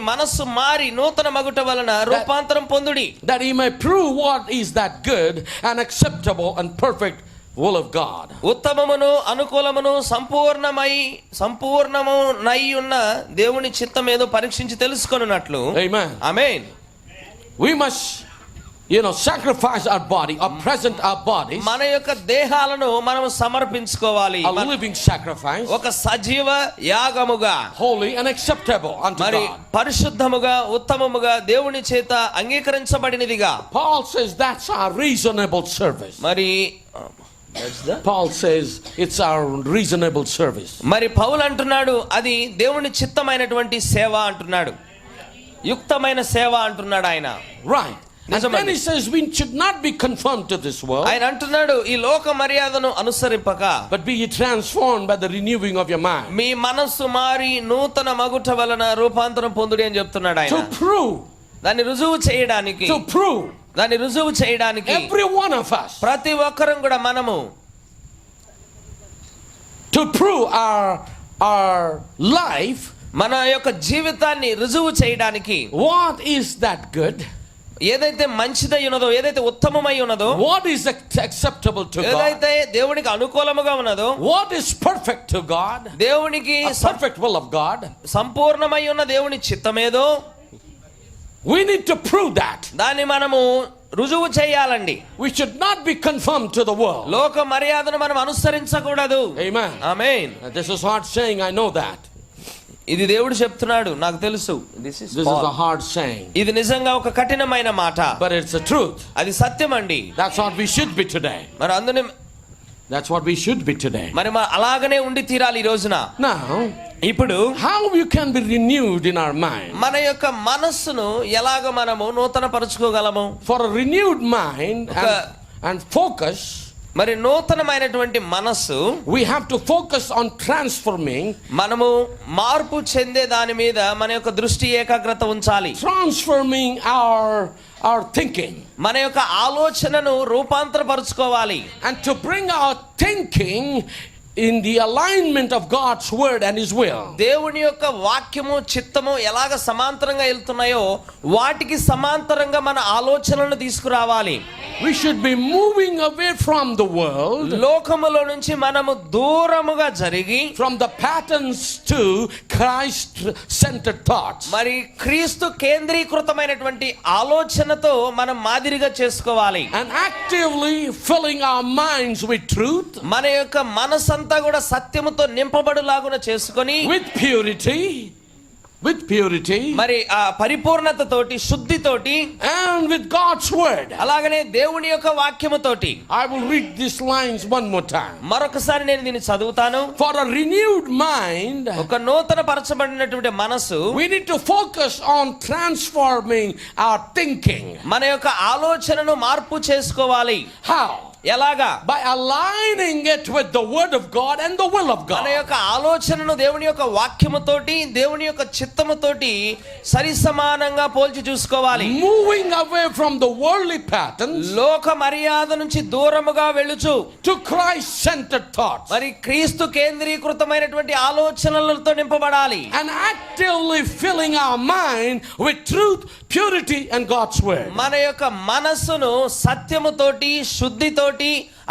మనస్సు మారి నూతన మగుట వలన రూపాంతరం పొందుడి, that ye may prove what is that good and acceptable and perfect will of God. ఉత్తమమును అనుకూలమును సంపూర్ణమునై ఉన్న దేవుని చిత్తం ఏదో పరీక్షించి తెలుసుకొనున్నట్లు. Amen. Amen. We must sacrifice our body or present our bodies, మన యొక్క దేహాలను మనం సమర్పించుకోవాలి. a living sacrifice, ఒక సజీవ యాగముగా, holy and acceptable unto మరి God. పరిశుద్ధముగా ఉత్తమముగా దేవుని చేత అంగీకరించబడినదిగా. Paul says that's our reasonable service. మరి Paul says it's our reasonable service. మరి పౌలు అంటున్నాడు అది దేవుని చిత్తమైనటువంటి సేవ అంటున్నాడు, యుక్తమైన సేవ అంటున్నాడు ఆయన. Right. And then he says we should not be conformed to this world, ఆయన అంటున్నాడు ఈ లోక మర్యాదను అనుసరింపక, but be ye transformed by the renewing of your mind. మీ మనస్సు మారి నూతన మగుట వలన రూపాంతరం పొందుడి అని చెప్తున్నాడు ఆయన. To prove, దాన్ని రుజువు చేయడానికి, దాన్ని రుజువు చేయడానికి every one of us, ప్రతి ఒక్కరం కూడా మనము to prove our life, మన యొక్క జీవితాన్ని రుజువు చేయడానికి, what is that good, ఏదైతే మంచిదై ఉన్నదో, ఏదైతే ఉత్తమమై ఉన్నదో, what is acceptable to God, ఏదైతే దేవునికి అనుకూలముగా ఉన్నదో, what is perfect to God, దేవునికి a perfect will of God, సంపూర్ణమై ఉన్న దేవుని చిత్తమేదో, we need to prove that. దాన్ని మనము రుజువు చేయాలండి. We should not be conformed to the world. లోక మర్యాదను మనం అనుసరించకూడదు. Amen. Amen. This is hard saying, I know that. ఇది దేవుడు చెప్తున్నాడు, నాకు తెలుసు. This is a hard saying, ఇది నిజంగా ఒక కఠినమైన మాట, but it's the truth. అది సత్యం అండి. That's what we should be today. మరి అందునే That's what we should be today. మరి అలాగనే ఉండి తీరాలి ఈ రోజున. Now, ఇప్పుడు how you can be renewed in our mind? మన యొక్క మనస్సును ఎలాగ మనము నూతన పరుచుకోగలము? For a renewed mind and focus, మరి నూతనమైనటువంటి మనస్సు, we have to focus on transforming, మనము మార్పు చెందే దాని మీద మన యొక్క దృష్టి ఏకాగ్రత ఉంచాలి. transforming our thinking, మన యొక్క ఆలోచనను రూపాంతరపరుచుకోవాలి. and to bring our thinking in the alignment of God's word and his will. దేవుని యొక్క వాక్యము చిత్తము ఎలాగ సమాంతరంగా వెళ్తున్నాయో వాటికి సమాంతరంగా మన ఆలోచనలను తీసుకురావాలి. We should be moving away from the world, లోకములో నుంచి మనము దూరముగా జరిగి, from the patterns to Christ centered thoughts, మరి క్రీస్తు కేంద్రీకృతమైనటువంటి ఆలోచనతో మనం మాదిరిగా చేసుకోవాలి. and actively filling our minds with truth, మన యొక్క మనసంతా మనస్సంతా కూడా సత్యముతో నింపబడులాగున చేసుకొని with purity మరి ఆ పరిపూర్ణతతోటి శుద్ధితోటి and with God's word. అలాగనే దేవుని యొక్క వాక్యముతోటి. I will read these lines one more time. మరొకసారి నేను దీన్ని చదువుతాను. For a renewed mind, ఒక నూతన పరచబడినటువంటి మనసు, we need to focus on transforming our thinking. మన యొక్క ఆలోచనను మార్పు చేసుకోవాలి. How? ఎలాగా? By aligning it with the word of God and the will of God. మన యొక్క ఆలోచనను దేవుని యొక్క వాక్యముతోటి దేవుని యొక్క చిత్తముతోటి సరి సమానంగా పోల్చి చూసుకోవాలి. Moving away from the worldly patterns, లోక మర్యాద నుంచి దూరముగా వెళ్ళుచు to Christ centered thoughts, మరి క్రీస్తు కేంద్రీకృతమైనటువంటి ఆలోచనలతో నింపబడాలి. and actively filling our mind with truth, purity and God's word. మన యొక్క మనస్సును సత్యముతోటి శుద్ధితోటి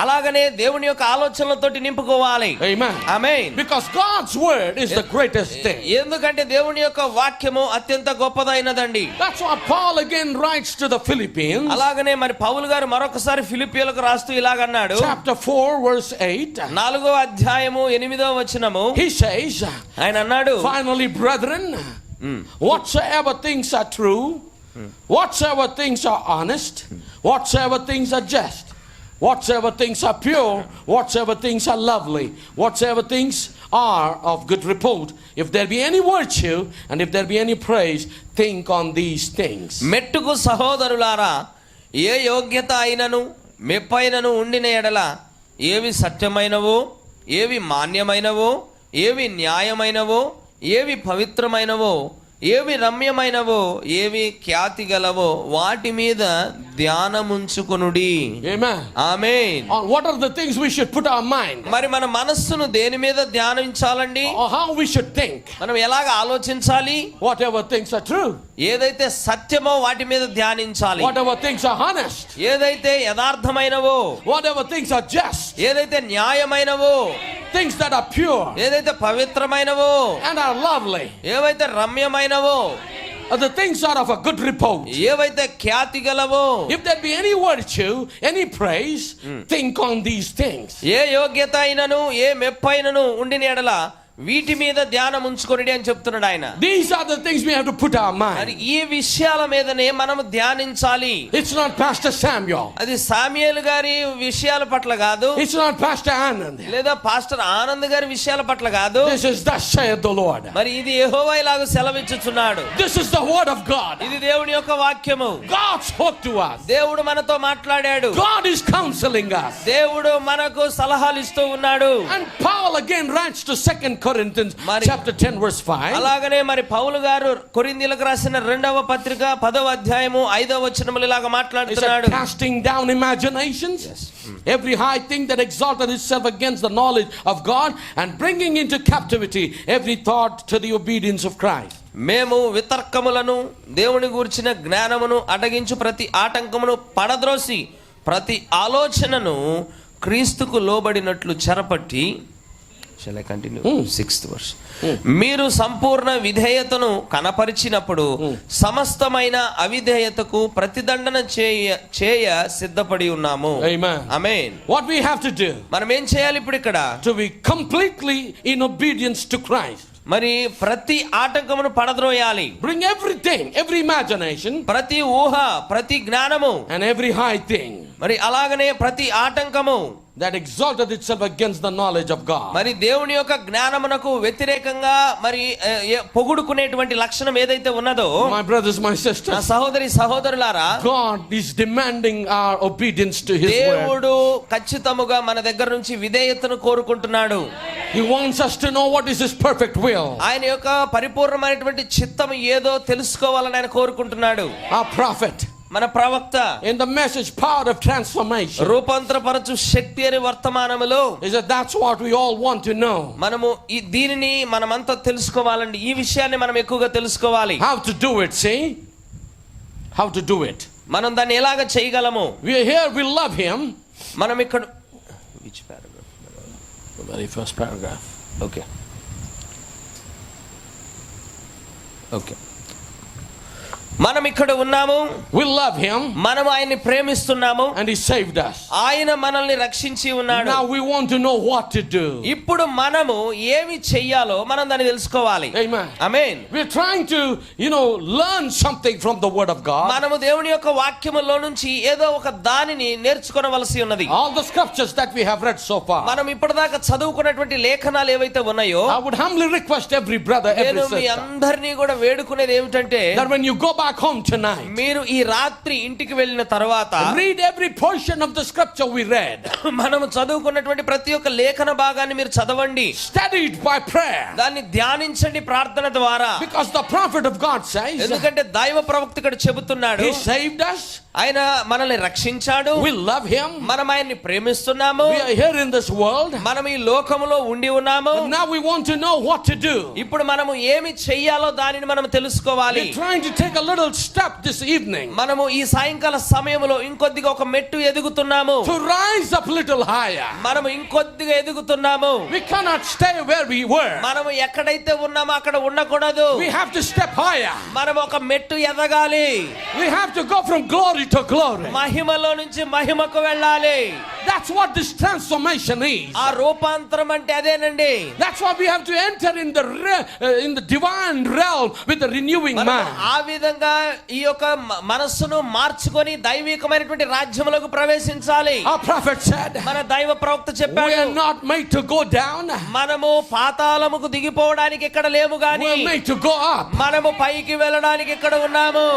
అలాగనే దేవుని యొక్క ఆలోచనలతోటి నింపుకోవాలి. Amen. Amen. Because God's word is the greatest thing. ఎందుకంటే దేవుని యొక్క వాక్యము అత్యంత గొప్పదైనదండి. That's why Paul again writes to the Philippians. అలాగనే మరి పౌలు గారు మరొకసారి ఫిలిప్పీయులకు రాస్తూ ఇలాగన్నాడు. Chapter 4 verse 8. 4వ అధ్యాయము 8వ వచనము. He says, ఆయన అన్నాడు, finally brethren, whatsoever things are true, whatsoever things are honest, whatsoever things are just, whatsoever things are pure, whatsoever things are lovely, whatsoever things are of good report, if there be any virtue and if there be any praise, think on these things. మెట్టుకు సహోదరులారా, ఏ యోగ్యత అయినను మెప్పైనను ఉండిన ఎడల ఏవి సత్యమైనవో, ఏవి మాన్యమైనవో, ఏవి న్యాయమైనవో, ఏవి పవిత్రమైనవో, ఏవి రమ్యమైనవో, ఏవి ఖ్యాతి గలవో వాటి మీద ధ్యానముంచుకొనుడి. Amen. Amen. On what are the things we should put our mind? మరి మన మనస్సును దేని మీద ధ్యానించాలండి? Or how we should think? మనం ఎలాగ ఆలోచించాలి? Whatever things are true, ఏదైతే సత్యమో వాటి మీద ధ్యానించాలి. whatever things are honest, ఏదైతే యథార్థమైనవో, whatever things are just, ఏదైతే న్యాయమైనవో, things that are pure ఏదైతే పవిత్రమైనవో, and are lovely, ఏవైతే రమ్యమైనవో, the things are of a good report. ఏవైతే ఖ్యాతి గలవో, If there be any virtue, any praise, think on these things. ఏ యోగ్యత అయినను ఏ మెప్పైనను ఉండిన ఎడల వీటి మీద ధ్యానం ఉంచుకొనిడి అని చెప్తున్నాడు ఆయన. These are the things we have to put our మరి mind. ఈ విషయాల మీదనే మనం ధ్యానించాలి. It's not Pastor Samuel. అది సామ్యూయల్ గారి విషయాల పట్ల కాదు, It's not Pastor Anand. లేదా పాస్టర్ ఆనంద్ గారి విషయాల పట్ల కాదు. This is thus saith the Lord. మరి ఇది యెహోవా ఇలాగ సెలవిచ్చుచున్నాడు. This is the word of God. ఇది దేవుని యొక్క వాక్యము. God spoke to us. దేవుడు మనతో మాట్లాడాడు. God is counseling us. దేవుడు మనకు సలహాలు ఇస్తూ ఉన్నాడు. And Paul again writes to 2 Corinthians chapter 10 verse 5. అలాగనే మరి పౌలు గారు కొరింథీయులకు రాసిన 2వ పత్రిక 10వ అధ్యాయము 5వ వచనములో ఇలాగ He said, మాట్లాడుతున్నాడు. casting down imaginations, every high thing that exalted itself against the knowledge of God, and bringing into captivity every thought to the obedience of Christ. మేము వితర్కములను దేవుని గూర్చిన జ్ఞానమును అడగించు ప్రతి ఆటంకమును పడద్రోసి ప్రతి ఆలోచనను క్రీస్తుకు లోబడినట్లు చెరపట్టి. Shall I continue? 6th verse. మీరు సంపూర్ణ విధేయతను కనపరిచినప్పుడు సమస్తమైన అవిధేయతకు ప్రతిదండన చేయ సిద్ధపడి ఉన్నాము. Amen. Amen. What we have to do మనం ఏం చేయాలి ఇప్పుడు ఇక్కడ? to be completely in obedience to Christ. మరి ప్రతి ఆటంకమును పడద్రోయాలి. Bring everything, every imagination, ప్రతి ఊహ, ప్రతి జ్ఞానము, and every high thing మరి అలాగనే ప్రతి ఆటంకము that exalted itself against the knowledge of God. మరి దేవుని యొక్క జ్ఞానమునకు వ్యతిరేకంగా మరి పొగుడుకునేటువంటి లక్షణం ఏదైతే ఉన్నదో, My brothers, my నా sisters, సహోదరి సహోదరులారా, God is demanding our obedience to His word. దేవుడు ఖచ్చితముగా మన దగ్గర నుంచి విధేయతను కోరుకుంటున్నాడు. He wants us to know what is His perfect will. ఆయన యొక్క పరిపూర్ణమైనటువంటి చిత్తం ఏదో తెలుసుకోవాలని ఆయన కోరుకుంటున్నాడు. Our prophet, మన ప్రవక్త in the message power of transformation, రూపాంతరపరచు శక్తి అనే వర్తమానములో he said that's what we all want to know. మనము దీనిని మనమంతా తెలుసుకోవాలండి. ఈ విషయాన్ని మనం ఎక్కువగా తెలుసుకోవాలి. How to do it, see? How to do it. మనం దాన్ని ఎలాగ చేయగలము? We are here, we love Him. మనం ఇక్కడ which paragraph? The very first paragraph. Okay okay మనం ఇక్కడ ఉన్నాము, We love Him, మనం ఆయన్ని ప్రేమిస్తున్నాము, and He saved us. ఆయన మనల్ని రక్షించి ఉన్నాడు. Now we want to know what to do. ఇప్పుడు మనము ఏమి చెయ్యాలో మనం దాన్ని తెలుసుకోవాలి. Amen. Amen. We're trying to, learn something from the Word of God. మనము దేవుని యొక్క వాక్యములో నుంచి ఏదో ఒక దానిని నేర్చుకోవలసి ఉన్నది. All the scriptures that we have read so far. మనం ఇప్పటిదాకా చదువుకున్నటువంటి లేఖనాలు ఏవైతే ఉన్నాయో, I would humbly request every brother, every నేను మీ sister, అందరినీ కూడా వేడుకునేది ఏమిటంటే, that when you go back home tonight, మీరు ఈ రాత్రి ఇంటికి వెళ్ళిన తర్వాత read every portion of the scripture we read. మనము చదువుకున్నటువంటి ప్రతి ఒక్క లేఖన భాగాన్ని మీరు చదవండి, Study it by prayer. దాన్ని ధ్యానించండి ప్రార్థన ద్వారా. Because the prophet of God says, ఎందుకంటే దైవ ప్రవక్త ఇక్కడ చెబుతున్నాడు, He saved us, ఆయన మనల్ని రక్షించాడు, we love Him, మనం ఆయన్ని ప్రేమిస్తున్నాము, we are here in this world, మనం ఈ లోకములో ఉండి ఉన్నాము. but now we want to know what to do. ఇప్పుడు మనము ఏమి చెయ్యాలో దానిని మనం తెలుసుకోవాలి. We're trying to take a little step this evening మనము ఈ సాయంకాల సమయంలో ఇంకొద్దిగా ఒక మెట్టు ఎదుగుతున్నాము, to rise up a little higher. మనము ఇంకొద్దిగా ఎదుగుతున్నాము. We cannot stay where we were. మనము ఎక్కడైతే ఉన్నామో అక్కడ ఉండకూడదు, We have to step higher. మనం ఒక మెట్టు ఎదగాలి. We have to go from glory to glory. మహిమలో నుంచి మహిమకు వెళ్ళాలి. That's what this transformation is. ఆ రూపాంతరం అంటే అదేనండి. That's why we have to enter in the divine realm with the renewing మనము mind. ఆ విధంగా ఈ యొక్క మనస్సును మార్చుకొని దైవికమైనటువంటి రాజ్యములకు ప్రవేశించాలి. Our prophet said, మన దైవ ప్రవక్త we చెప్పాడు, are not made to go down, మనము పాతాళముకు దిగిపోవడానికి ఇక్కడ లేము we గాని are made to go up. మనము పైకి వెళ్ళడానికి ఇక్కడ ఉన్నాము.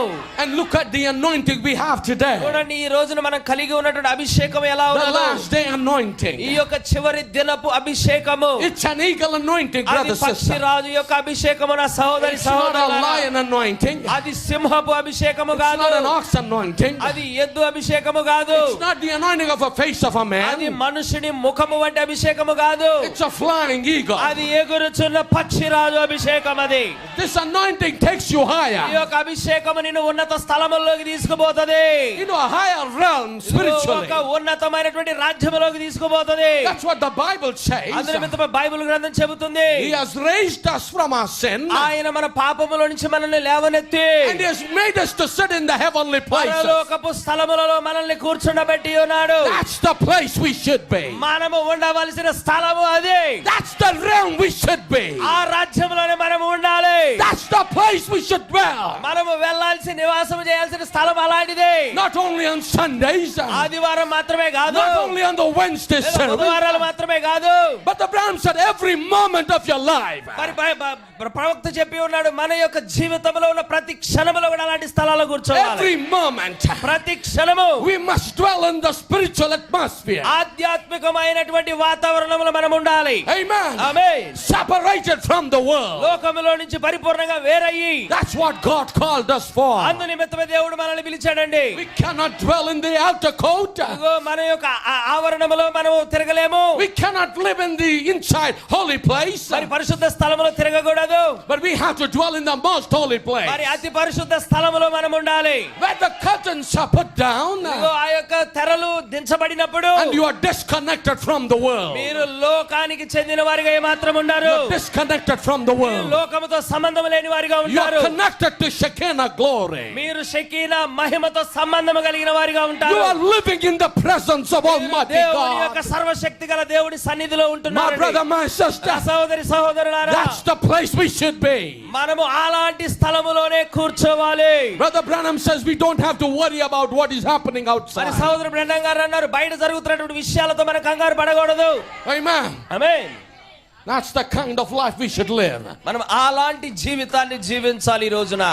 And look at the anointing we have today. చూడండి, ఈ రోజున మనం కలిగి ఉన్నటువంటి అభిషేకం ఎలా The ఉన్నదో. last day anointing. ఈ యొక్క చివరి దినపు అభిషేకము, It's an eagle anointing, అది brother, sister. పక్షిరాజు యొక్క అభిషేకము నా సహోదరి It's not a సహోదరులారా. lion anointing. అది సింహపు అభిషేకము It's కాదు, not an ox anointing. అది ఎద్దు అభిషేకము కాదు, It's not the anointing of a face of a అది man. మనుషుని ముఖము వంటి అభిషేకము కాదు, It's a flying eagle. అది ఎగురుచున్న పక్షిరాజు అభిషేకం. అది This anointing takes you ఈ higher, యొక్క అభిషేకము నిన్ను ఉన్నత స్థలములోకి తీసుకుపోతది, into a higher realm spiritually. ఒక ఉన్నతమైనటువంటి రాజ్యములోకి తీసుకుపోతది. That's what the Bible says. అందులో నిమిత్తమై బైబిల్ గ్రంథం చెబుతుంది, He has raised us from our sin, ఆయన మన పాపములో నుంచి మనల్ని లేవనెత్తి and He has made us to sit in the heavenly places. పరలోకపు స్థలములలో మనల్ని కూర్చుండబెట్టి ఉన్నాడు. That's the place we should be. మనము ఉండవలసిన స్థలము అది. That's the realm we should be. ఆ రాజ్యంలోనే మనము ఉండాలి. That's the place we should dwell. మనము వెళ్ళాల్సిన నివాసం చేయాల్సిన స్థలం అలాంటిది. Not only on Sundays, ఆదివారం మాత్రమే కాదు, not only on the Wednesday లేదా service, బుధవారాలు మాత్రమే కాదు, but the Abraham said every moment of your life. మరి ప్రవక్త చెప్పి ఉన్నాడు, మన యొక్క జీవితంలో ఉన్న ప్రతి క్షణములో కూడా అలాంటి స్థలాల్లో కూర్చోవాలి. Every moment ప్రతి క్షణము we must dwell in the spiritual atmosphere. ఆధ్యాత్మికమైనటువంటి వాతావరణంలో మనం ఉండాలి. Amen. Amen. Separated from the world. లోకములో నుంచి పరిపూర్ణంగా వేరయ్యి, That's what God called us for. అందు నిమిత్తమే దేవుడు మనల్ని పిలిచాడండి. We cannot dwell in the outer court. ఇదిగో మన యొక్క ఆవరణములో మనం తిరగలేము, We cannot live in the inside holy place. మరి పరిశుద్ధ స్థలములో తిరగకూడదు, But we have to dwell in the most holy place. మరి అతి పరిశుద్ధ స్థలములో మనం ఉండాలి. Where the curtains are put down ఇదిగో ఆ యొక్క తెరలు దించబడినప్పుడు and you are disconnected from the world. మీరు లోకానికి చెందిన వారిగా ఏమాత్రం ఉండరు. You're disconnected from the మీరు world. లోకముతో సంబంధం లేని వారిగా You ఉంటారు. are connected to Shekinah glory. మీరు షకీనా మహిమతో సంబంధం కలిగిన వారిగా You ఉంటారు. are living in the presence of Almighty దేవుని యొక్క God. సర్వశక్తి గల దేవుడి సన్నిధిలో My ఉంటున్నారు. brother, my sister, సహోదరి సహోదరులారా, that's the place we should be. మనము అలాంటి స్థలములోనే కూర్చోవాలి. Brother Branham says we don't have to worry about what is happening మరి outside. సహోదరు బ్రెండం గారు అన్నారు, బయట జరుగుతున్నటువంటి విషయాలతో మనం కంగారు పడకూడదు. Amen. Amen. That's the kind of life we should live. మనం అలాంటి జీవితాన్ని జీవించాలి. ఈ రోజున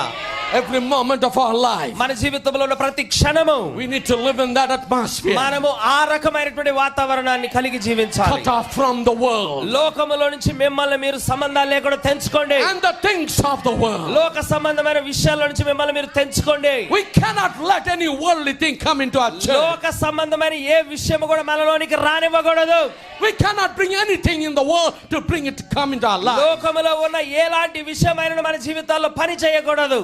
Every moment of our life, మన జీవితంలో ఉన్న ప్రతి క్షణము we need to live in that atmosphere. మనము ఆ రకమైనటువంటి వాతావరణాన్ని కలిగి జీవించాలి. Cut off from the world లోకములో నుంచి మిమ్మల్ని మీరు సంబంధాలు లేకుండా తెంచుకోండి. and the things of the world. లోక సంబంధమైన విషయాల నుంచి మిమ్మల్ని మీరు తెంచుకోండి. We cannot let any worldly thing come into our church. లోక సంబంధమైన ఏ విషయము కూడా మనలోనికి రానివ్వకూడదు. We cannot bring anything in the world to bring it to come into our life. లోకములో ఉన్న ఎలాంటి విషయమైన మన జీవితాల్లో పని చేయకూడదు.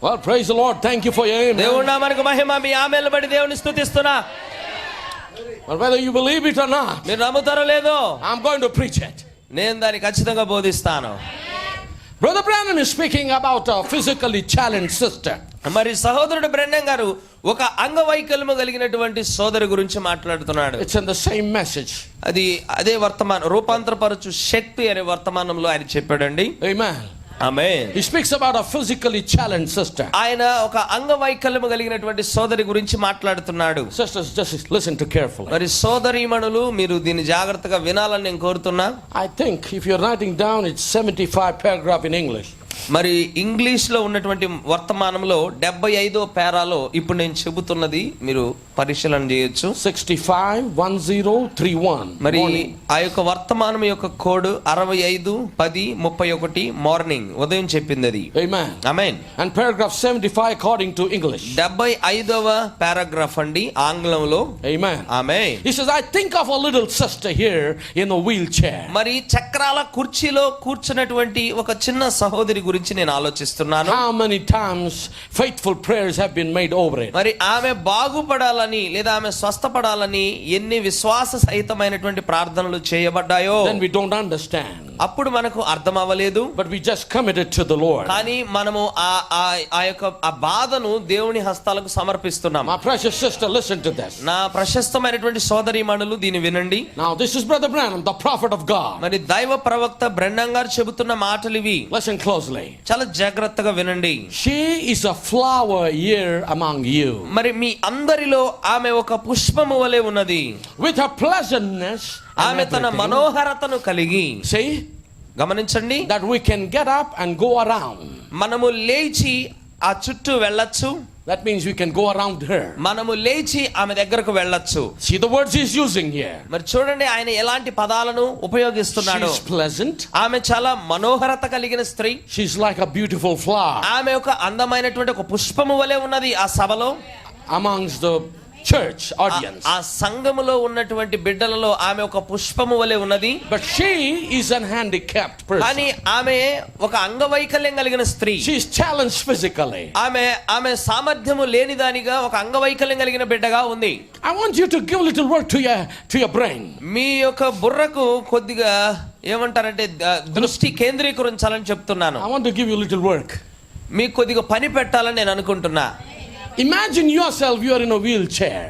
Well, praise the Lord. Thank you for your amen. దేవుడు నామమునకు మహిమ. మీ ఆమేన్లు బట్టి దేవుని స్తుతిస్తున్నా. But whether you believe it or not, మీరు నమ్ముతారో లేదో, I'm going to preach it. నేను దాన్ని ఖచ్చితంగా బోధిస్తాను. Brother Branham is speaking about a physically challenged sister. మరి సహోదరుడు బ్రెన్నం గారు ఒక అంగవైకల్యము కలిగినటువంటి సోదరి గురించి మాట్లాడుతున్నాడు. It's in the same message. అది అదే వర్తమానం రూపాంతరపరచు శక్తి అనే వర్తమానంలో ఆయన చెప్పాడండి. Amen. Amen. He speaks about a physically challenged sister. ఆయన ఒక అంగవైకల్యము కలిగినటువంటి సోదరి గురించి మాట్లాడుతున్నాడు. Sisters, just listen to carefully. మరి సోదరీమణులు మీరు దీన్ని జాగ్రత్తగా వినాలని నేను కోరుతున్నా. I think if you're writing down, it's 75 paragraph in English. మరి ఇంగ్లీష్ లో ఉన్నటువంటి వర్తమానంలో 75వ పేరాలో ఇప్పుడు నేను చెబుతున్నది మీరు పరిశీలన చేయొచ్చు. 651031. మరి ఆ యొక్క వర్తమానం యొక్క కోడ్ 651031 మార్నింగ్ ఉదయం చెప్పింది అది. Amen. Amen. And paragraph 75 according to English. 75వ పారాగ్రాఫ్ అండి ఆంగ్లంలో. Amen. Amen. He says, I think of a little sister here in a wheelchair. మరి చక్రాల కుర్చీలో కూర్చున్నటువంటి ఒక చిన్న సహోదరి గురించి నేను ఆలోచిస్తున్నాను. How many times faithful prayers have been made over it? మరి ఆమె బాగుపడాలని లేదా ఆమె స్వస్థపడాలని ఎన్ని విశ్వాస సహితమైనటువంటి ప్రార్థనలు చేయబడ్డాయో Then we don't understand. అప్పుడు మనకు అర్థం అవ్వలేదు. But we just committed to the Lord. కానీ మనము ఆ యొక్క ఆ బాధను దేవుని హస్తాలకు సమర్పిస్తున్నాం. My precious sister, listen to this. నా ప్రశస్తమైనటువంటి సోదరీమణులు దీన్ని వినండి. Now this is Brother Branham, the prophet of God. మరి దైవ ప్రవక్త బ్రెన్నం గారు చెబుతున్న మాటలు ఇవి. Listen closely. చాలా జాగ్రత్తగా వినండి. She is a flower here among you. మరి మీ అందరిలో ఆమె ఒక పుష్పము వలె ఉన్నది. With her pleasantness, ఆమె తన మనోహరతను కలిగి. see, గమనించండి. that we can get up and go around. మనము లేచి ఆ చుట్టూ వెళ్ళొచ్చు. That means we can go around her. మనము లేచి ఆమె దగ్గరకు వెళ్ళొచ్చు. See the words he's using here. మరి చూడండి ఆయన ఎలాంటి పదాలను ఉపయోగిస్తున్నాడు. She's pleasant. ఆమె చాలా మనోహరత కలిగిన స్త్రీ. She's like a beautiful flower. ఆమె ఒక అందమైనటువంటి ఒక పుష్పము వలె ఉన్నది ఆ సభలో. Amongst the church audience. ఆ సంఘములో ఉన్నటువంటి బిడ్డలలో ఆమె ఒక పుష్పము వలె ఉన్నది. But she is an handicapped person. కానీ ఆమె ఒక అంగవైకల్యం కలిగిన స్త్రీ. She is challenged physically. ఆమె సామర్థ్యము లేనిదానిగా ఒక అంగవైకల్యం కలిగిన బిడ్డగా ఉంది. I want you to give a little work to your brain. మీ యొక్క బుర్రకు కొద్దిగా ఏమంటారంటే దృష్టి కేంద్రీకరించాలని చెప్తున్నాను. I want to give you a little work. మీకు కొద్దిగా పని పెట్టాలని నేను అనుకుంటున్నా. Imagine yourself, you are in a wheelchair.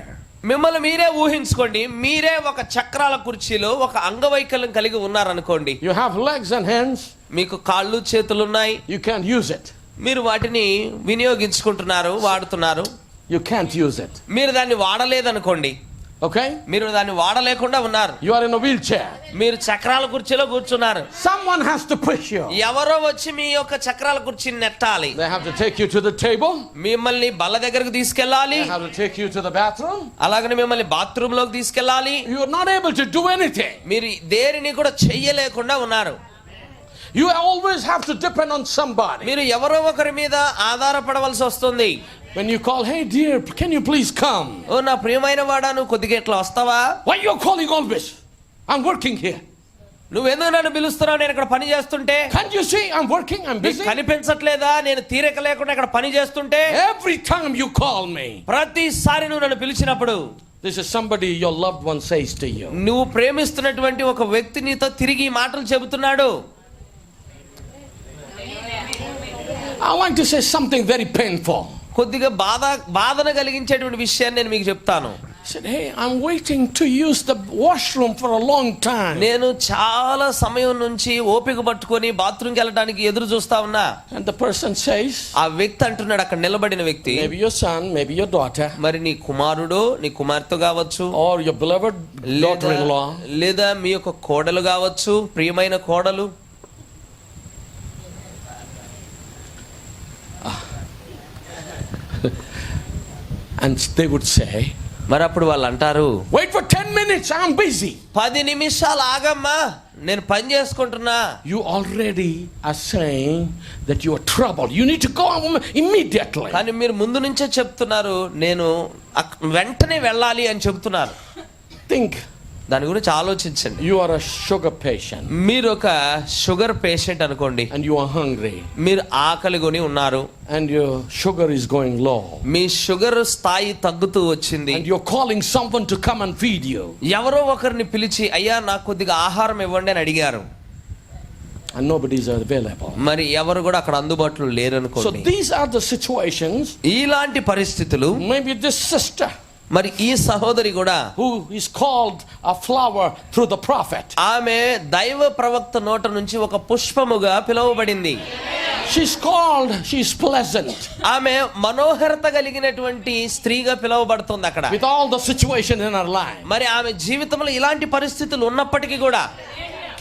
మిమ్మల్ని మీరే ఊహించుకోండి. మీరే ఒక చక్రాల కుర్చీలో ఒక అంగవైకల్యం కలిగి ఉన్నారనుకోండి. You have legs and hands. మీకు కాళ్ళు చేతులు ఉన్నాయి. You can't use it. మీరు వాటిని వినియోగించుకుంటున్నారు, వాడుతున్నారు. You can't use it. మీరు దాన్ని వాడలేదనుకోండి. Okay? మీరు దాన్ని వాడలేకుండా ఉన్నారు. You are in a wheelchair. మీరు చక్రాల కుర్చీలో కూర్చున్నారు. Someone has to push you. ఎవరో వచ్చి మీ యొక్క చక్రాల కుర్చీని నెట్టాలి. They have to take you to the table. మిమ్మల్ని బల్ల దగ్గరకు తీసుకెళ్ళాలి. They have to take you to the bathroom. అలాగనే మిమ్మల్ని బాత్రూమ్ లోకి తీసుకెళ్ళాలి. You are not able to do anything. మీరు దేనిని కూడా చెయ్యలేకుండా ఉన్నారు. You always have to depend on somebody. మీరు ఎవరో ఒకరి మీద ఆధారపడవలసి వస్తుంది. When you call, hey dear, can you please come? ఓ నా ప్రియమైన వాడా నువ్వు కొద్దిగా ఇట్లా వస్తావా? Why you are calling always? I'm working here. నువ్వెందుకు నన్ను పిలుస్తున్నావు? నేను ఇక్కడ పని చేస్తుంటే. Can't you see I'm working? I'm busy. కనిపించట్లేదా? నేను తీరిక లేకుండా ఇక్కడ పని చేస్తుంటే. Every time you call me, ప్రతిసారి నువ్వు నన్ను పిలిచినప్పుడు this is somebody your loved one says to you. నువ్వు ప్రేమిస్తున్నటువంటి ఒక వ్యక్తి నీతో తిరిగి ఈ మాటలు చెబుతున్నాడు. I want to say something very painful. కొద్దిగా బాధను కలిగించేటువంటి విషయాన్ని నేను మీకు చెప్తాను. Said, hey, I'm waiting to use the washroom for a long time. నేను చాలా సమయం నుంచి ఓపిక పట్టుకొని బాత్రూమ్కి వెళ్ళడానికి ఎదురు చూస్తా ఉన్నా. And the person says, ఆ వ్యక్తి అంటున్నాడు, అక్కడ నిలబడిన వ్యక్తి, maybe your son, maybe your daughter, మరి నీ కుమారుడు నీ కుమార్తె కావచ్చు, or your beloved daughter-in-law, లేదా మీ యొక్క కోడలు కావచ్చు, ప్రియమైన కోడలు. and they would say, మరి అప్పుడు వాళ్ళు అంటారు, wait for 10 minutes, I'm busy. 10 నిమిషాలు ఆగమ్మా, నేను పని చేసుకుంటున్నా. You already are saying that you are troubled. You need to go immediately. కానీ మీరు ముందు నుంచే చెప్తున్నారు, నేను వెంటనే వెళ్ళాలి అని చెప్తున్నారు. Think. దాని గురించి ఆలోచించండి. You are a sugar patient. మీరు ఒక షుగర్ పేషెంట్ అనుకోండి. And you are hungry. మీరు ఆకలిగొని ఉన్నారు. And your sugar is going low. Me sugar స్థాయి తగ్గుతూ వచ్చింది. And you're calling someone to come and feed you. ఎవరో ఒకరిని పిలిచి, అయ్యా నాకు కొద్దిగా ఆహారం ఇవ్వండి అని అడిగారు. and nobody is available. మరి ఎవరు కూడా అక్కడ అందుబాటులో So లేరనుకోండి. these are the situations. ఇలాంటి పరిస్థితులు Maybe this sister మరి ఈ సహోదరి కూడా who is called a flower through the prophet. ఆమె దైవ ప్రవక్త నోట నుంచి ఒక పుష్పముగా పిలువబడింది. She's called, she's pleasant. ఆమె మనోహరత కలిగినటువంటి స్త్రీగా పిలువబడుతుంది అక్కడ. With all the situation in her life. మరి ఆమె జీవితంలో ఇలాంటి పరిస్థితులు ఉన్నప్పటికీ కూడా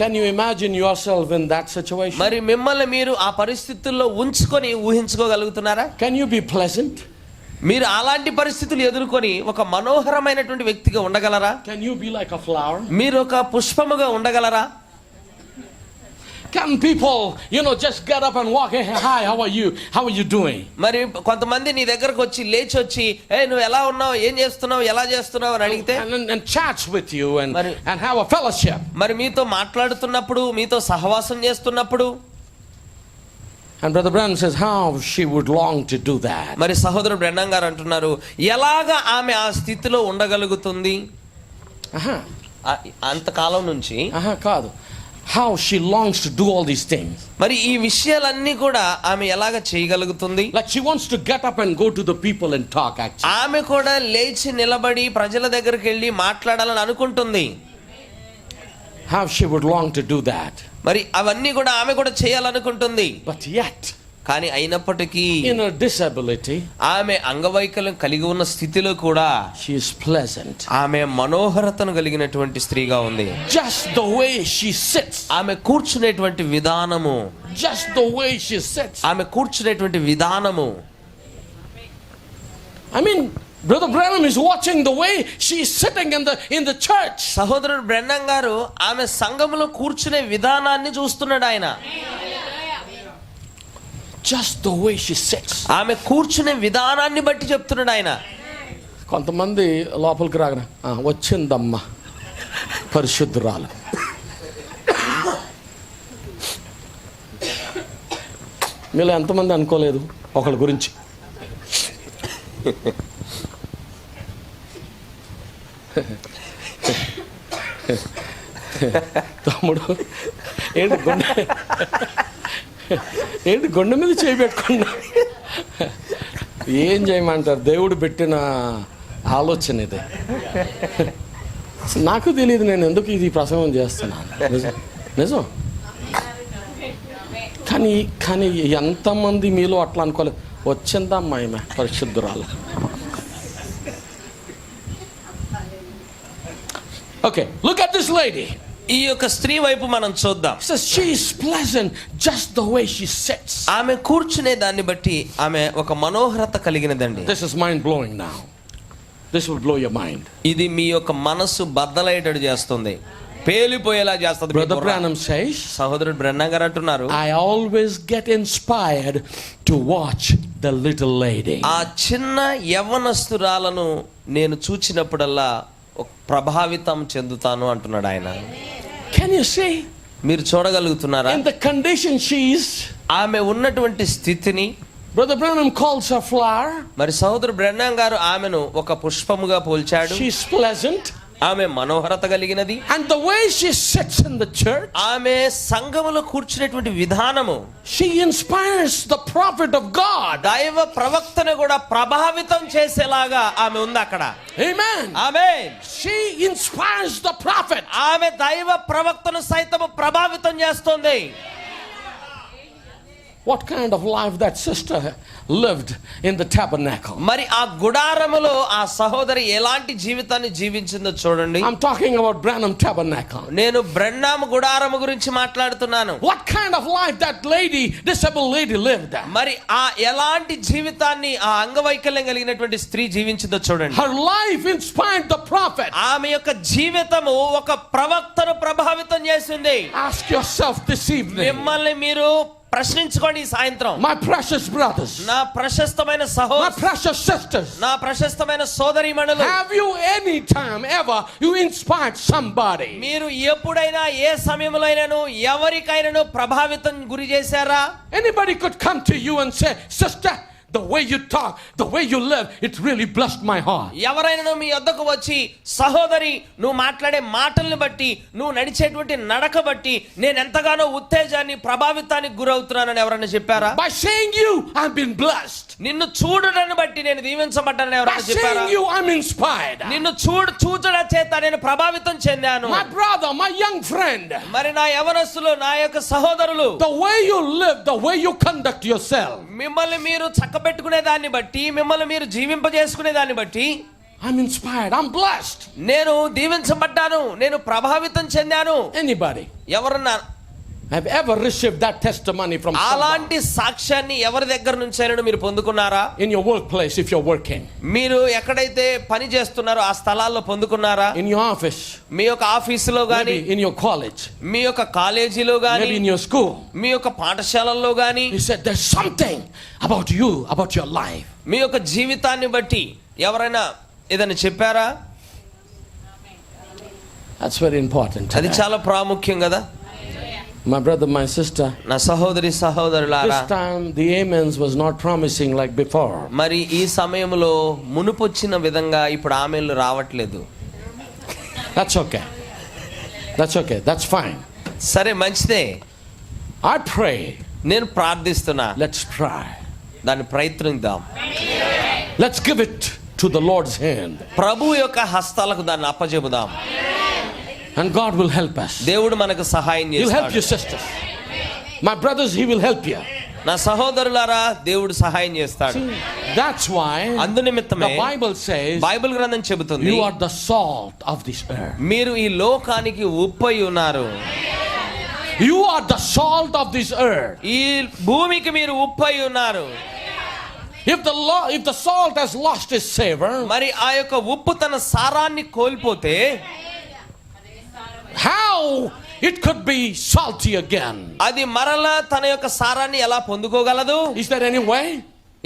Can you imagine yourself in that situation? మరి మిమ్మల్ని మీరు ఆ పరిస్థితుల్లో ఉంచుకొని ఊహించుకోగలుగుతున్నారా? Can you be pleasant? మీరు అలాంటి పరిస్థితులు ఎదుర్కొని ఒక మనోహరమైనటువంటి వ్యక్తిగా ఉండగలరా? Can you be like a flower? మీరు ఒక పుష్పముగా ఉండగలరా? Can people, just get up and walk? Hey, hi, how are you? How are you doing? మరి కొంతమంది నీ దగ్గరకు వచ్చి లేచి వచ్చి నువ్వు ఎలా ఉన్నావు, ఏం చేస్తున్నావు, ఎలా చేస్తున్నావు అని అడిగితే And chats with you and have a fellowship. మరి మీతో మాట్లాడుతున్నప్పుడు, మీతో సహవాసం చేస్తున్నప్పుడు And Brother Branham says how she would long to do that. మరి సహోదరుడు బ్రెన్నం గారు అంటున్నారు, ఎలాగా ఆమె ఆ స్థితిలో ఉండగలుగుతుంది అంతకాలం నుంచి. కాదు, how she longs to do all these things. మరి ఈ విషయాలన్నీ కూడా ఆమె ఎలాగ చేయగలుగుతుంది? Like she wants to get up and go to the people and talk actually. ఆమె కూడా లేచి నిలబడి ప్రజల దగ్గరికి వెళ్ళి మాట్లాడాలని అనుకుంటుంది. How she would long to do that. మరి అవన్నీ కూడా ఆమె కూడా చేయాలనుకుంటుంది. But yet, కానీ అయినప్పటికీ in her disability, ఆమె అంగవైకల్యం కలిగి ఉన్న స్థితిలో కూడా she is pleasant. ఆమె మనోహరతను కలిగినటువంటి స్త్రీగా ఉంది. Just the way she sits. ఆమె కూర్చునేటువంటి విధానము, Just the way she sits. ఆమె కూర్చునేటువంటి విధానము. I mean, Brother Branham is watching the way she is sitting in the church. సహోదరుడు బ్రెన్నం గారు ఆమె సంఘములో కూర్చునే విధానాన్ని చూస్తున్నాడు ఆయన. Just the way she sits. ఆమె కూర్చునే విధానాన్ని బట్టి చెప్తున్నాడు ఆయన. కొంతమంది లోపలికి రాగన వచ్చిందమ్మా పరిశుద్ధురాలు. మీలో ఎంతమంది అనుకోలేదు ఒకళ్ళ గురించి? తమ్ముడు ఏంటి గుండె మీద చేయి పెట్టుకున్నా? ఏం చేయమంటారు, దేవుడు పెట్టిన ఆలోచన ఇది. నాకు తెలియదు నేను ఎందుకు ఇది ప్రసంగం చేస్తున్నాను. నిజం. కానీ ఎంతమంది మీలో అట్లా అనుకోలేదు, వచ్చిందమ్మా ఈమె పరిశుద్ధురాలు. Okay, look at this lady. ఈ యొక్క స్త్రీ వైపు మనం చూద్దాం. Says she is pleasant just the way she sits. ఆమె కూర్చునే దాన్ని బట్టి ఆమె ఒక మనోహరత కలిగినదండి. This is mind blowing now. This will blow your mind. ఇది మీ యొక్క మనసు బద్దలయ్యేటట్టు చేస్తుంది, పేలిపోయేలా చేస్తుంది. Brother Branham says, సహోదరుడు బ్రెన్నం గారు అంటున్నారు, I always get inspired to watch the little lady. ఆ చిన్న యవ్వనస్తురాలను నేను చూచినప్పుడల్లా ప్రభావితం చెందుతాను అంటున్నాడు ఆయన. Can you see? మీరు చూడగలుగుతున్నారా? In the condition she is, ఆమె ఉన్నటువంటి స్థితిని Brother Branham calls her flower. మరి సహోదరు బ్రెన్నం గారు ఆమెను ఒక పుష్పముగా పోల్చాడు. She's pleasant. ఆమె మనోహరత కలిగినది. And the way she sits in the church, ఆమె సంఘములో కూర్చునేటువంటి విధానము, she inspires the prophet of God. దైవ ప్రవక్తను కూడా ప్రభావితం చేసేలాగా ఆమె ఉంది అక్కడ. Amen. Amen. She inspires the prophet. ఆమె దైవ ప్రవక్తను సైతం ప్రభావితం చేస్తుంది. What kind of life that sister lived in the tabernacle. మరి ఆ గుడారములో ఆ సహోదరి ఎలాంటి జీవితాన్ని జీవించిందో చూడండి. I'm talking about Branham tabernacle. నేను బ్రెన్నాము గుడారము గురించి మాట్లాడుతున్నాను. What kind of life that lady, disabled lady lived. మరి ఆ ఎలాంటి జీవితాన్ని ఆ అంగవైకల్యం కలిగినటువంటి స్త్రీ జీవించిందో చూడండి. Her life inspired the prophet. ఆమె యొక్క జీవితము ఒక ప్రవక్తను ప్రభావితం చేసింది. Ask yourself this evening. మిమ్మల్ని మీరు ప్రశ్నించుకోండి ఈ సాయంత్రం. My precious brothers. నా ప్రశస్తమైన My సహోదరు, precious sisters. నా ప్రశస్తమైన సోదరీమణులు, Have you any time ever you inspired somebody? మీరు ఎప్పుడైనా ఏ సమయంలోనైనా ఎవరికైనా ప్రభావితం గురి చేశారా? Anybody could come to you and say, sister, the way you talk, the way you live, it really blessed my heart. ఎవరైనా మీ వద్దకు వచ్చి సహోదరి నువ్వు మాట్లాడే మాటల్ని బట్టి నువ్వు నడిచేటువంటి నడక బట్టి నేను ఎంతగానో ఉత్తేజాన్ని ప్రభావితానికి గురవుతున్నానని ఎవరైనా చెప్పారా? By seeing you, I've been blessed. నిన్ను చూడడాన్ని బట్టి నేను దీవించబడ్డానని By ఎవరైనా చెప్పారా? seeing you, I'm inspired. నిన్ను చూచడం చేత నేను ప్రభావితం చెందాను. My brother, my young friend, మరి నా యవనస్తులు, నా యొక్క సహోదరులు, the way you live, the way you conduct yourself, మిమ్మల్ని మీరు చక్కబెట్టుకునే దాన్ని బట్టి, మిమ్మల్ని మీరు జీవింపజేసుకునే దాన్ని బట్టి I'm inspired. I'm blessed. నేను దీవించబడ్డాను, నేను ప్రభావితం చెందాను. Anybody ఎవరన్నా have ever received that testimony from someone? అలాంటి సాక్ష్యాన్ని ఎవరి దగ్గర నుంచైనా మీరు పొందుకున్నారా? In your workplace, if you're working, మీరు ఎక్కడైతే పని చేస్తున్నారో ఆ స్థలాల్లో పొందుకున్నారా? in your office, మీ యొక్క ఆఫీసులో గాని, maybe in your college, మీ యొక్క కాలేజీలో గాని, maybe in your school, మీ యొక్క పాఠశాలల్లో గాని, he said there's something about you, about your life. మీ యొక్క జీవితాన్ని బట్టి ఎవరైనా ఏదైనా చెప్పారా? That's very important. అది చాలా ప్రాముఖ్యం కదా. My brother, my sister, నా సహోదరి సహోదరులారా, this time the amens was not promising like before. మరి ఈ సమయంలో మునుపొచ్చిన విధంగా ఇప్పుడు ఆమెలు రావట్లేదు. That's okay. That's okay. That's fine. సరే, మంచిదే. I pray. నేను ప్రార్థిస్తున్నా, Let's try. దాన్ని ప్రయత్నిద్దాం. Let's give it to the Lord's hand. ప్రభు యొక్క హస్తాలకు దాన్ని అప్పజెబుదాం. And God will help us. దేవుడు మనకు సహాయం He'll help you, చేస్తాడు. sisters. My brothers, He will help you. నా సహోదరులారా, దేవుడు సహాయం చేస్తాడు. That's why అందు నిమిత్తమే the Bible says బైబిల్ గ్రంథం చెబుతుంది, you are the salt of this earth. మీరు ఈ లోకానికి ఉప్పై ఉన్నారు. You are the salt of this earth. ఈ భూమికి మీరు ఉప్పై ఉన్నారు. If the salt has lost its savor, మరి ఆ యొక్క ఉప్పు తన సారాన్ని కోల్పోతే how it could be salty again? అది మరలా తన యొక్క సారాన్ని ఎలా పొందుకోగలదు? Is there any way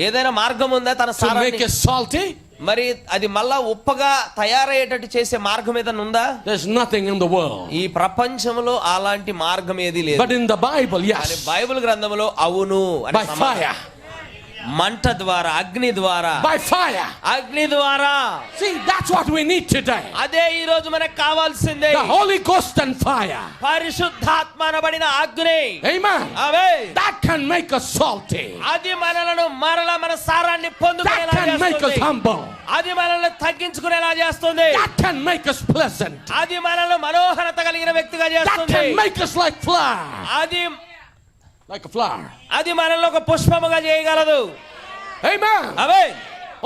ఏదైనా మార్గం ఉందా తన to సారాన్ని? make it salty? మరి అది మళ్ళా ఉప్పగా తయారయ్యేటట్టు చేసే మార్గం ఏదైనా ఉందా? There's nothing in the world. ఈ ప్రపంచంలో అలాంటి మార్గం ఏది లేదు. But in the Bible, కానీ yes. బైబిల్ గ్రంథంలో అవును అని By సమాధానం. fire. మంట ద్వారా, అగ్ని ద్వారా, By fire. అగ్ని ద్వారా. See, that's what we need today. అదే ఈ రోజు మనకు కావాల్సిందే. The Holy Ghost and fire. పరిశుద్ధాత్మ అనబడిన అగ్ని. Amen. Amen. That can make us salty. అది మనలను మరలా మన సారాన్ని That పొందుకునేలా can make us చేస్తుంది. humble. అది మనల్ని తగ్గించుకునేలా చేస్తుంది. That can make us pleasant. అది మనల్ని మనోహరత కలిగిన వ్యక్తిగా That చేస్తుంది. can make us like flower. అది Like a flower. అది మనల్ని ఒక పుష్పముగా చేయగలదు. Amen. Amen.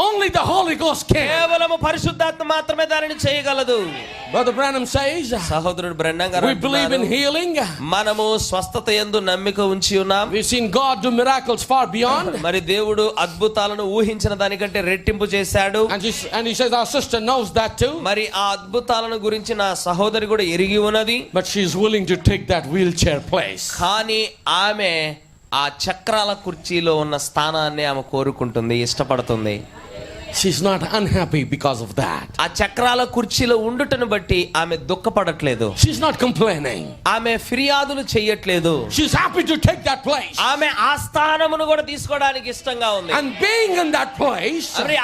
Only the Holy Ghost can. కేవలము పరిశుద్ధాత్మ మాత్రమే దానిని చేయగలదు. Brother Branham says, సహోదరుడు బ్రహ్నం గారు we believe in అంటున్నారు, healing. మనము స్వస్థత యందు నమ్మిక ఉంచి ఉన్నాం. We've seen God do miracles far beyond. మరి దేవుడు అద్భుతాలను ఊహించిన దానికంటే రెట్టింపు చేశాడు. And he says our sister knows that too. మరి ఆ అద్భుతాలను గురించి నా సహోదరి కూడా ఎరిగి ఉన్నది. But she's willing to take that wheelchair place. కానీ ఆమె ఆ చక్రాల కుర్చీలో ఉన్న స్థానాన్ని ఆమె కోరుకుంటుంది, ఇష్టపడుతుంది. She's not unhappy because of that. ఆ చక్రాల కుర్చీలో ఉండుటను బట్టి ఆమె దుఃఖపడట్లేదు. She's not complaining. ఆమె ఫిర్యాదులు చేయట్లేదు. She's happy to take that place. ఆమె ఆ స్థానమును కూడా తీసుకోవడానికి ఇష్టంగా ఉంది. And being in that place, మరి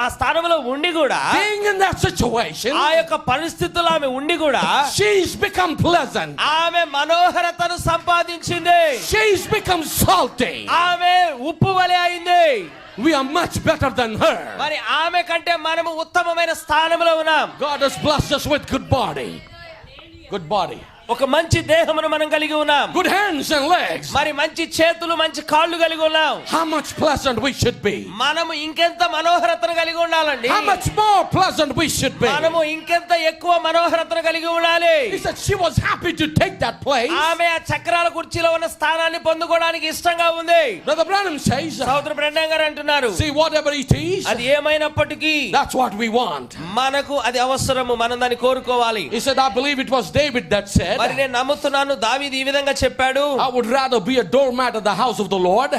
ఆ స్థానంలో ఉండి కూడా, being in that situation, ఆ యొక్క పరిస్థితుల్లో ఆమె ఉండి కూడా she's become pleasant. ఆమె మనోహరతను సంపాదించింది. She's become salty. ఆమె ఉప్పు వలె అయింది. We are much better than her. మరి ఆమె కంటే మనము ఉత్తమమైన స్థానంలో ఉన్నాం. God has blessed us with good body. Good body. ఒక మంచి దేహమును మనం కలిగి ఉన్నాం. Good hands and legs. మరి మంచి చేతులు, మంచి కాళ్ళు కలిగి ఉన్నాం. How much pleasant we should be. మనము ఇంకెంత మనోహరతను కలిగి ఉండాలండి. How much more pleasant we should be. మనము ఇంకెంత ఎక్కువ మనోహరతను కలిగి ఉండాలి. He said she was happy to take that place. ఆమె ఆ చక్రాల కుర్చీలో ఉన్న స్థానాన్ని పొందుకోవడానికి ఇష్టంగా ఉంది. Brother Branham says, సోదరు బ్రహ్నం గారు అంటున్నారు, see, whatever it is, అది ఏమైనప్పటికీ that's what we want. మనకు అది అవసరము, మనం దాన్ని కోరుకోవాలి. He said, I believe it was David that said, మరి నేను నమ్ముతున్నాను దావీదు ఈ విధంగా చెప్పాడు, I would rather be a doormat at the house of the Lord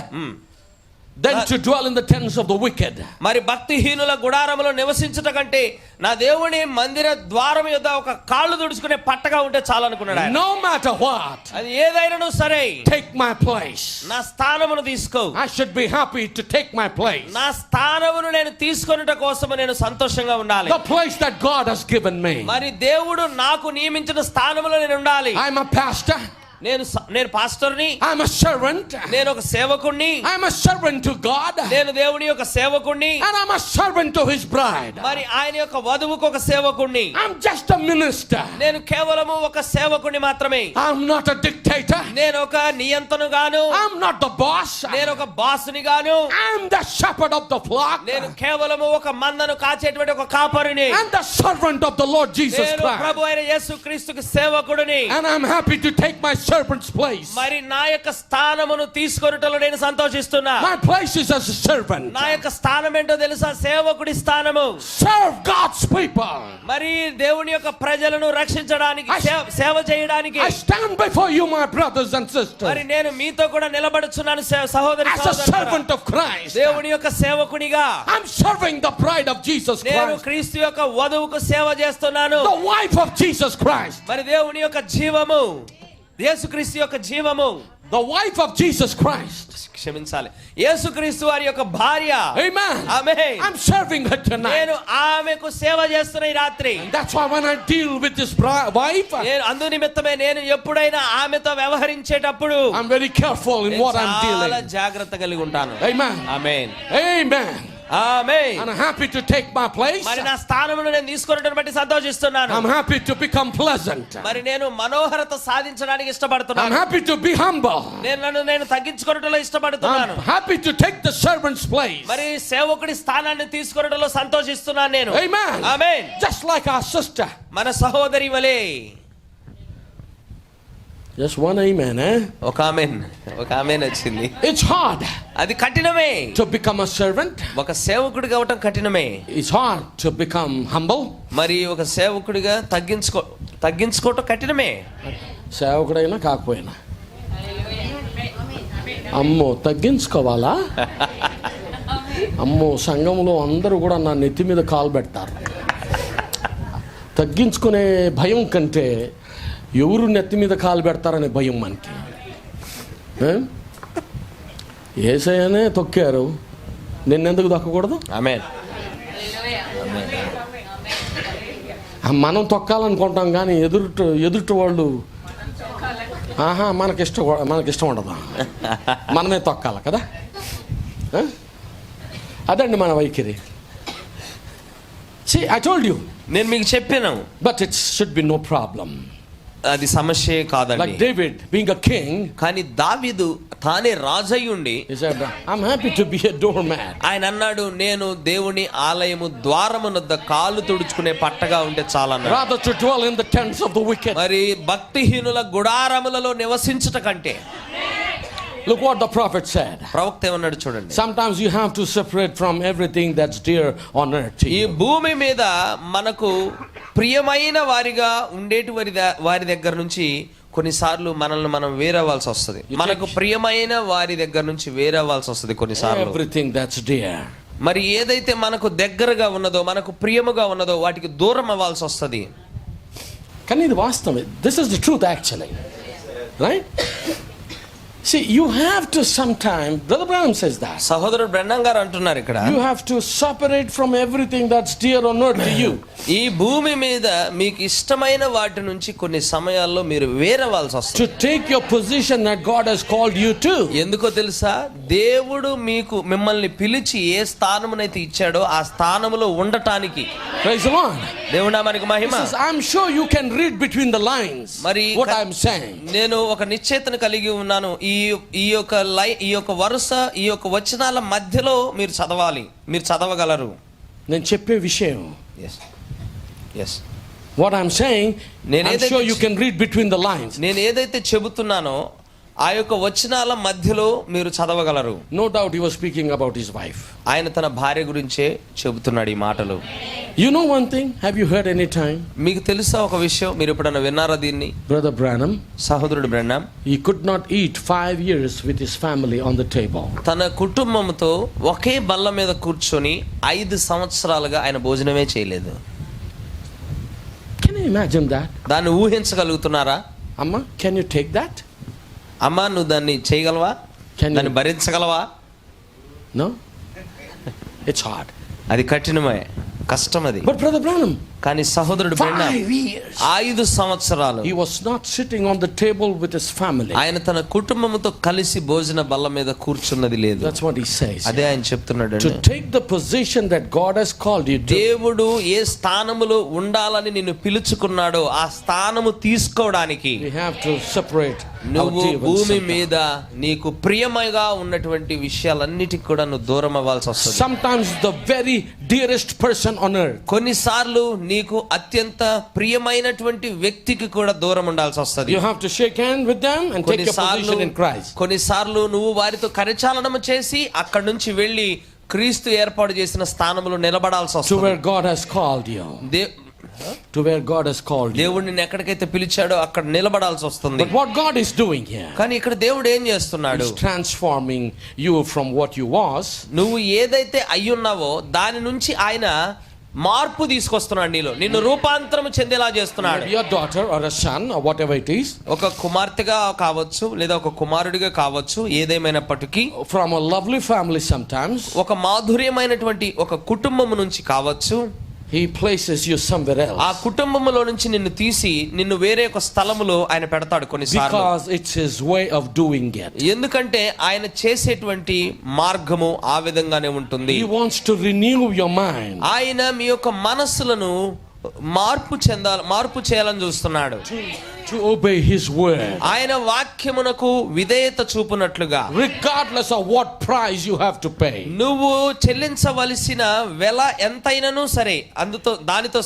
than to dwell in the tents of the wicked. మరి భక్తిహీనుల గుడారములో నివసించుట కంటే నా దేవుని మందిర ద్వారం యొద్ద ఒక కాళ్ళు తుడుచుకునే పట్టగా ఉంటే చాలు అనుకున్నాడు ఆయన. No matter what, అది ఏదైనాను సరే, take my place. నా స్థానమును తీసుకో. I should be happy to take my place. నా స్థానమును నేను తీసుకొనుట కోసము నేను సంతోషంగా ఉండాలి. The place that God has given me. మరి దేవుడు నాకు నియమించిన స్థానములో నేను ఉండాలి. I'm a pastor. నేను పాస్టర్ని. I'm a servant. నేను ఒక సేవకుణ్ణి. I'm a servant to God. నేను దేవుని యొక్క సేవకుణ్ణి. And I'm a servant to his bride. మరి ఆయన యొక్క వధువుకు ఒక సేవకుణ్ణి. I'm just a minister. నేను కేవలము ఒక సేవకుణ్ణి మాత్రమే. I'm not a dictator. నేను ఒక నియంతను గాను. I'm not the boss. నేను ఒక బాసుని గాను. I'm the shepherd of the flock. నేను కేవలము ఒక మందను కాచేటువంటి ఒక కాపరిని. And the servant of the Lord Jesus నేను Christ. ప్రభు అయిన యేసుక్రీస్తుకు సేవకుడిని. And I'm happy to take my servant's place. మరి నా యొక్క స్థానమును తీసుకొనుటలో నేను సంతోషిస్తున్నా. My place is as a servant. నా యొక్క స్థానం ఏంటో తెలుసా? సేవకుడి స్థానము. Serve God's people. మరి దేవుని యొక్క ప్రజలను రక్షించడానికి, సేవ చేయడానికి. I stand before you, my brothers and sisters, మరి నేను మీతో కూడా నిలబడుచున్నాను సహోదరి as a servant of Christ. దేవుని యొక్క సేవకునిగా. I'm serving the bride of Jesus నేను Christ, క్రీస్తు యొక్క వధువుకు సేవ చేస్తున్నాను. the wife of Jesus Christ, మరి దేవుని యొక్క జీవము, యేసుక్రీస్తు యొక్క జీవము, the wife of Jesus Christ. క్షమించాలి, యేసుక్రీస్తు వారి యొక్క భార్య. Amen. Amen. I'm serving her tonight. నేను ఆమెకు సేవ చేస్తున్న ఈ రాత్రి. That's why when I deal with this wife, నేను అందు నిమిత్తమే నేను ఎప్పుడైనా ఆమెతో వ్యవహరించేటప్పుడు I'm very careful in what I'm చాలా dealing. జాగ్రత్త కలిగి ఉంటాను. Amen. Amen. Amen. Amen. I'm happy to take my place. మరి నా స్థానమును నేను తీసుకొనటం బట్టి సంతోషిస్తున్నాను. I'm happy to become pleasant. మరి నేను మనోహరత సాధించడానికి I'm ఇష్టపడుతున్నాను. happy to be humble. నేను తగ్గించుకొనటంలో ఇష్టపడుతున్నాను. I'm happy to take the servant's place. మరి సేవకుడి స్థానాన్ని తీసుకొనటంలో సంతోషిస్తున్నాను నేను. Amen. Amen. Just like our sister. మన సహోదరి వలె. Just one amen, eh? ఒక ఆమేన్ వచ్చింది. It's hard అది కఠినమే. to become a servant. ఒక సేవకుడిగా అవటం కఠినమే. It's hard to become humble. మరి ఒక సేవకుడిగా తగ్గించుకోవటం కఠినమే. సేవకుడైనా కాకపోయినా అమ్మో తగ్గించుకోవాలా? అమ్మో సంఘంలో అందరూ కూడా నా నెత్తి మీద కాలు పెడతారు. తగ్గించుకునే భయం కంటే ఎవరు నెత్తి మీద కాలు పెడతారనే భయం మనకి. ఏసయ్యనే తొక్కారు, నిన్నెందుకు దక్కకూడదు? ఆమేన్. మనం తొక్కాలనుకుంటాం కానీ ఎదుటి వాళ్ళు మనకిష్టం ఉండదు, మనమే తొక్కాలి కదా. అదండి మన వైఖరి. See, I told you. నేను మీకు చెప్పాను. But it should be no problem. అది సమస్యే కాదండి. Like David being a king, కానీ దావీదు తానే రాజయ్యుండి he said, I'm happy to be a doormat. ఆయన అన్నాడు, నేను దేవుని ఆలయము ద్వారమునొద్ద కాలు తుడుచుకునే పట్టగా ఉంటే చాలన్నాడు. Rather to dwell in the tents of the wicked. మరి భక్తిహీనుల గుడారములలో నివసించుట కంటే. Look what the prophet said. ప్రవక్త ఏమన్నాడు చూడండి. Sometimes you have to separate from everything that's dear on earth to ఈ you. భూమి మీద మనకు ప్రియమైన వారిగా ఉండేటి వారి దగ్గర నుంచి కొన్నిసార్లు మనల్ని మనం వేరవ్వాల్సి వస్తుంది. మనకు ప్రియమైన వారి దగ్గర నుంచి వేరవ్వాల్సి వస్తుంది కొన్నిసార్లు. Everything that's dear. మరి ఏదైతే మనకు దగ్గరగా ఉన్నదో, మనకు ప్రియముగా ఉన్నదో వాటికి దూరం అవ్వాల్సి వస్తుంది. కానీ ఇది వాస్తవం. This is the truth actually. Right? See, you have to sometime, Brother Branham says that. సహోదరుడు బ్రహ్నం గారు అంటున్నారు ఇక్కడ, You have to separate from everything that's dear on earth to you. ఈ భూమి మీద మీకు ఇష్టమైన వాటి నుంచి కొన్ని సమయాల్లో మీరు వేరవ్వాల్సి వస్తుంది. To take your position that God has called you to. ఎందుకో తెలుసా? దేవుడు మిమ్మల్ని పిలిచి ఏ స్థానమునైతే ఇచ్చాడో ఆ స్థానములో ఉండటానికి. Praise the Lord. దేవుడా మనకు మహిమ. I'm sure you can read between the lines what I'm saying. నేను ఒక నిశ్చయతను కలిగి ఉన్నాను. ఈ యొక్క వరుస, ఈ యొక్క వచనాల మధ్యలో మీరు చదవాలి, మీరు చదవగలరు. నేను చెప్పే విషయం, yes, what I'm saying, I'm sure you can read between the lines. నేను ఏదైతే చెబుతున్నానో ఆ యొక్క వచనాల మధ్యలో మీరు చదవగలరు. No doubt he was speaking about his wife. ఆయన తన భార్య గురించే చెబుతున్నాడు ఈ మాటలు. You know one thing? Have you heard any time? మీకు తెలుసా ఒక విషయం, మీరు ఎప్పుడైనా విన్నారా దీన్ని? Brother Branham, సహోదరుడు బ్రహ్నాం he could not eat 5 years with his family on the table. తన కుటుంబంతో ఒకే బల్ల మీద కూర్చొని 5 సంవత్సరాలుగా ఆయన భోజనమే చేయలేదు. Can you imagine that? దాన్ని ఊహించగలుగుతున్నారా? Amma, can you take that? అమ్మా, నువ్వు దాన్ని చేయగలవా? దాన్ని భరించగలవా? No? It's hard. అది కఠినమే, కష్టం అది. But Brother Branham, కానీ సహోదరుడు బ్రహ్నాం 5 years. 5 సంవత్సరాలు He was not sitting on the table with his family. ఆయన తన కుటుంబంతో కలిసి భోజన బల్ల మీద కూర్చున్నది లేదు. That's what he says. అదే ఆయన చెప్తున్నాడు. To take the position that God has called you to. దేవుడు ఏ స్థానములో ఉండాలని నిన్ను పిలుచుకున్నాడో ఆ స్థానము తీసుకోవడానికి We have to separate. నువ్వు భూమి మీద నీకు ప్రియమైగా ఉన్నటువంటి విషయాలన్నిటికి కూడా నువ్వు దూరం అవ్వాల్సి వస్తుంది. Sometimes the very dearest person on earth. కొన్నిసార్లు నీకు అత్యంత ప్రియమైనటువంటి వ్యక్తికి కూడా దూరం ఉండాల్సి వస్తుంది. You have to shake hand with them and take your position in Christ. కొన్నిసార్లు నువ్వు వారితో కరచాలనం చేసి అక్కడి నుంచి వెళ్ళి క్రీస్తు ఏర్పాటు చేసిన స్థానంలో నిలబడాల్సి To వస్తుంది. where God has called you. To where God has called you. దేవుడు నిన్ను ఎక్కడికైతే పిలిచాడో అక్కడ నిలబడాల్సి వస్తుంది. But what God is doing here. కానీ ఇక్కడ దేవుడు ఏం చేస్తున్నాడు? He's transforming you from what you was. నువ్వు ఏదైతే అయ్యున్నావో దాని నుంచి ఆయన మార్పు తీసుకొస్తున్నాడు నీలో, నిన్ను రూపాంతరం చెందేలా చేస్తున్నాడు. Your daughter or a son or whatever it is. ఒక కుమార్తెగా కావచ్చు లేదా ఒక కుమారుడిగా కావచ్చు, ఏదేమైనప్పటికీ From a lovely family sometimes. ఒక మాధుర్యమైనటువంటి ఒక కుటుంబం నుంచి కావచ్చు. He places you somewhere else. ఆ కుటుంబంలో నుంచి నిన్ను తీసి నిన్ను వేరే ఒక స్థలములో ఆయన పెడతాడు కొన్నిసార్లు. Because it's his way of doing it. ఎందుకంటే ఆయన చేసేటువంటి మార్గము ఆ విధంగానే ఉంటుంది. He wants to renew your mind. ఆయన మీ యొక్క మనస్సులను మార్పు చేయాలని చూస్తున్నాడు. To obey his word. ఆయన వాక్యమునకు విధేయత చూపునట్లుగా. Regardless of what price you have to pay. నువ్వు చెల్లించవలసిన వెల ఎంతైనను సరే దానితో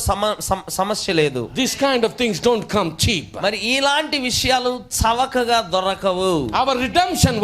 సమస్య లేదు. These kind of things don't come cheap. మరి ఇలాంటి విషయాలు చవకగా దొరకవు. Our redemption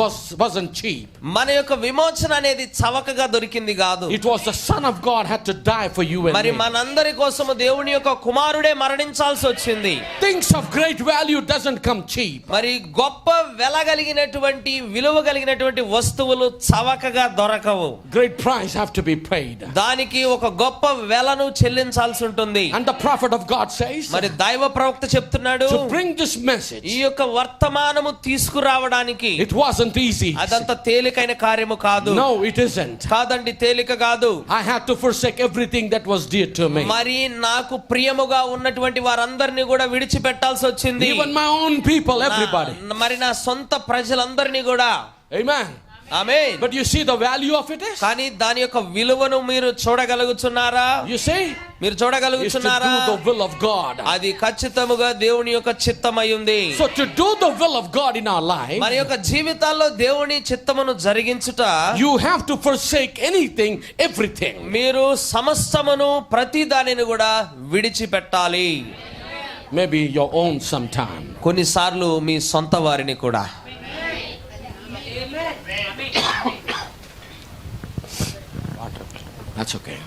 wasn't cheap. మన యొక్క విమోచన అనేది చవకగా దొరికింది కాదు. It was the Son of God had to die for you and మరి me. మనందరి కోసం దేవుని యొక్క కుమారుడే మరణించాల్సి వచ్చింది. Things of great value doesn't come cheap. మరి గొప్ప వెల కలిగినటువంటి విలువ కలిగినటువంటి వస్తువులు చవకగా దొరకవు. Great price have to be paid. దానికి ఒక గొప్ప వెలను చెల్లించాల్సి ఉంటుంది. And the prophet of God says, మరి దైవ ప్రవక్త చెప్తున్నాడు, to bring this message, ఈ యొక్క వర్తమానము తీసుకురావడానికి it wasn't easy. అదంత తేలికైన కార్యము కాదు. No, it isn't. కాదండి, తేలిక కాదు. I had to forsake everything that was dear to me. మరి నాకు ప్రియముగా ఉన్నటువంటి వారందరినీ కూడా విడిచిపెట్టాల్సి వచ్చింది. Even my own people, everybody. మరి నా సొంత ప్రజలందరినీ కూడా. Amen. Amen. But you see the value of it is? కానీ దాని యొక్క విలువను మీరు చూడగలుగుతున్నారా? You see? మీరు Is to చూడగలుగుతున్నారా? do the will of God. అది ఖచ్చితముగా దేవుని యొక్క చిత్తమై ఉంది. So to do the will of God in our life, మన యొక్క జీవితాల్లో దేవుని చిత్తమును జరిగించుట, you have to forsake anything, everything. మీరు సమస్తమును ప్రతి దానిని కూడా విడిచిపెట్టాలి. Maybe your own sometime. కొన్నిసార్లు మీ సొంత వారిని కూడా. That's okay.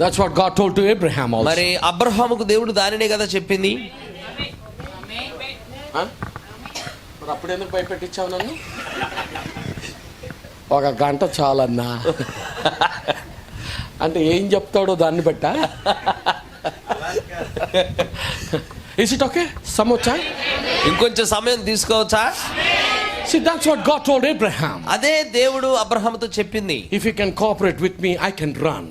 That's what God told to Abraham also. మరి అబ్రహాముకు దేవుడు దానినే కదా చెప్పింది. మరి అప్పుడు ఎందుకు భయపెట్టించావు నన్ను? ఒక గంట చాలన్నా అంటే ఏం చెప్తాడో దాన్ని బట్టా? Is it okay? Some more time? ఇంకొంచెం సమయం తీసుకోవచ్చా? See, that's what God told Abraham. అదే దేవుడు అబ్రహాముతో చెప్పింది. If you can cooperate with me, I can run.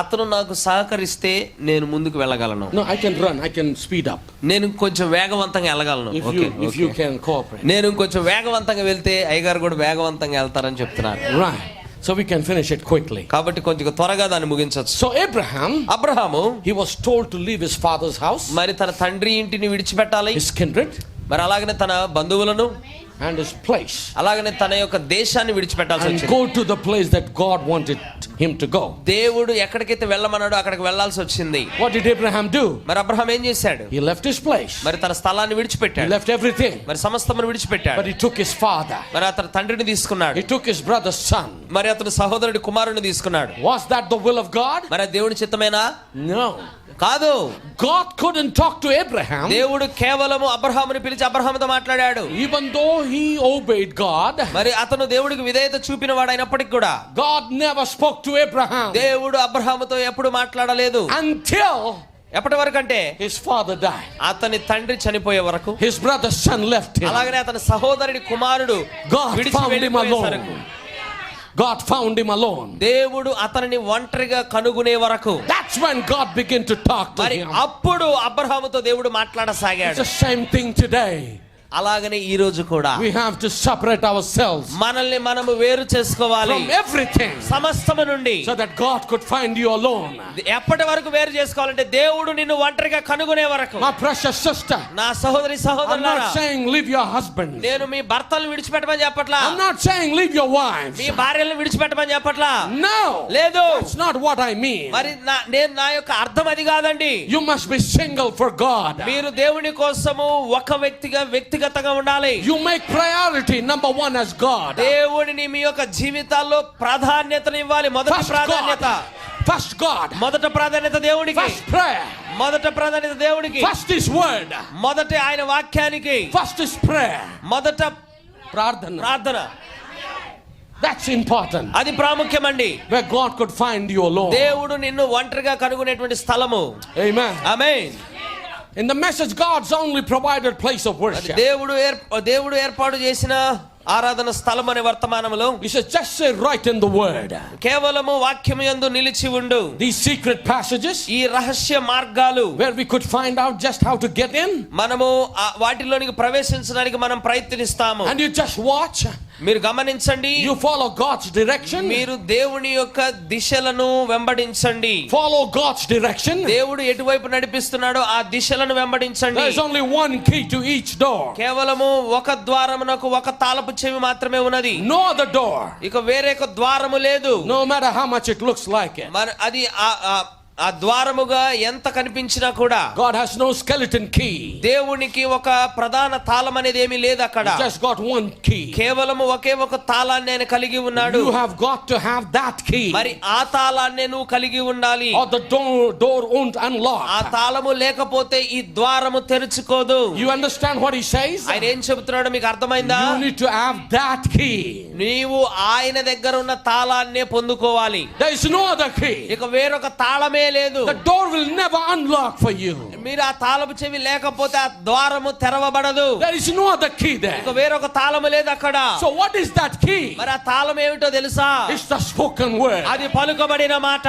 అతను నాకు సహకరిస్తే నేను ముందుకు వెళ్ళగలను. No, I can run. I can speed up. నేను కొంచెం వేగవంతంగా వెళ్ళగలను. If you can cooperate. నేను కొంచెం వేగవంతంగా వెళ్తే అయ్యగారు కూడా వేగవంతంగా వెళ్తారని చెప్తున్నారు. Right. So we can finish it quickly. కాబట్టి కొంచెం త్వరగా దాన్ని ముగించవచ్చు. So Abraham, he was told to leave his father's house, మరి తన తండ్రి ఇంటిని విడిచిపెట్టాలి, his kindred, మరి అలాగనే తన బంధువులను, and his place అలాగనే తన యొక్క దేశాన్ని విడిచిపెట్టాల్సి and వచ్చింది. go to the place that God wanted him to go. దేవుడు ఎక్కడికైతే వెళ్ళమన్నాడో అక్కడికి వెళ్ళాల్సి వచ్చింది. What did Abraham do? మరి అబ్రహాం ఏం చేశాడు? He left his place. మరి తన స్థలాన్ని He విడిచిపెట్టాడు. left everything. మరి సమస్తమును విడిచిపెట్టాడు. But he took his father. మరి అతను తండ్రిని తీసుకున్నాడు. He took his brother's son. మరి అతను సహోదరుడి కుమారుని తీసుకున్నాడు. Was that the will of God? మరి అది దేవుని చిత్తమేనా? No. కాదు. God couldn't talk to Abraham. దేవుడు కేవలము అబ్రహాముని పిలిచి అబ్రహాముతో మాట్లాడాడు. Even though he obeyed God, మరి అతను దేవుడికి విధేయత చూపిన వాడైనప్పటికీ కూడా God never spoke to Abraham దేవుడు అబ్రహాముతో ఎప్పుడు మాట్లాడలేదు. until ఎప్పటి వరకు అంటే his father died. అతని తండ్రి చనిపోయే వరకు. His brother's son left him. అలాగనే అతని సహోదరుడి కుమారుడు God విడిచి found him వెళ్ళిపోయే alone. వరకు. God found him alone. దేవుడు అతనిని ఒంటరిగా కనుగొనే వరకు. That's when God began to talk to మరి him. అప్పుడు అబ్రహాముతో దేవుడు It's మాట్లాడసాగాడు. the same thing today. అలాగనే ఈ రోజు కూడా We have to separate ourselves మనల్ని మనము వేరు చేసుకోవాలి from everything సమస్తము నుండి. so that God could find you alone. ఎప్పటి వరకు వేరు చేసుకోవాలంటే దేవుడు నిన్ను ఒంటరిగా కనుగొనే వరకు. My precious sister, నా సహోదరి I'm సహోదరులారా, not saying leave your husband. నేను మీ భర్తలను విడిచిపెట్టమని చెప్పట్లా. I'm not saying leave your wives. మీ భార్యలను విడిచిపెట్టమని చెప్పట్లా. No. లేదు. That's not what I mean. మరి నేను నా యొక్క అర్థం అది కాదండి. You must be single for God. మీరు దేవుని కోసము ఒక వ్యక్తిగతంగా ఉండాలి. You make priority number one as God. దేవుడిని మీ యొక్క జీవితాల్లో ప్రాధాన్యతను ఇవ్వాలి. మొదటి First ప్రాధాన్యత God. First God. మొదట ప్రాధాన్యత దేవుడికి. First prayer. మొదట ప్రాధాన్యత దేవుడికి. First is word. మొదట ఆయన వాక్యానికి. First is prayer. మొదట Pradhana. ప్రార్థన. That's important. అది ప్రాముఖ్యమండి. Where God could find you alone. దేవుడు నిన్ను ఒంటరిగా కనుగొనేటువంటి స్థలము. Amen. Amen. In the message, God's only provided place of worship. దేవుడు ఏర్పాటు చేసిన ఆరాధన స్థలం అనే వర్తమానములో He says, just say right in the word. కేవలము వాక్యము యందు నిలిచి ఉండు. These secret passages ఈ రహస్య మార్గాలు where we could find out just how to get in. మనము వాటిలోనికి ప్రవేశించడానికి మనం ప్రయత్నిస్తాము. And you just watch. మీరు గమనించండి. You follow God's direction. మీరు దేవుని యొక్క దిశలను వెంబడించండి. Follow God's direction. దేవుడు ఎటువైపు నడిపిస్తున్నాడో ఆ దిశలను వెంబడించండి. There's only one key to each door. కేవలము ఒక ద్వారమునకు ఒక తాళపు చెవి మాత్రమే ఉన్నది. No other door. ఇక వేరే ఒక ద్వారము లేదు. No matter how much it looks like it. మరి అది ఆ ద్వారముగా ఎంత కనిపించినా కూడా God has no skeleton key. దేవునికి ఒక ప్రధాన తాళం అనేది ఏమీ లేదు అక్కడ. He's just got one key. కేవలము ఒకే ఒక తాళాన్ని ఆయన కలిగి ఉన్నాడు. You have got to have that key. మరి ఆ తాళాన్ని నువ్వు కలిగి ఉండాలి. Or the door won't unlock. ఆ తాళము లేకపోతే ఈ ద్వారము తెరుచుకోదు. You understand what he says? ఆయన ఏం చెబుతున్నాడో మీకు అర్థమైందా? You need to have that key. నీవు ఆయన దగ్గర ఉన్న తాళాన్నే పొందుకోవాలి. There is no other key. ఇక వేరొక తాళమే లేదు. The door will never unlock for you. మీరు ఆ తాళపు చెవి లేకపోతే ఆ ద్వారము తెరవబడదు. There is no other key there. ఇక వేరొక తాళము లేదు అక్కడ. So what is that key? మరి ఆ తాళం ఏమిటో తెలుసా? It's the spoken word. అది పలుకబడిన మాట.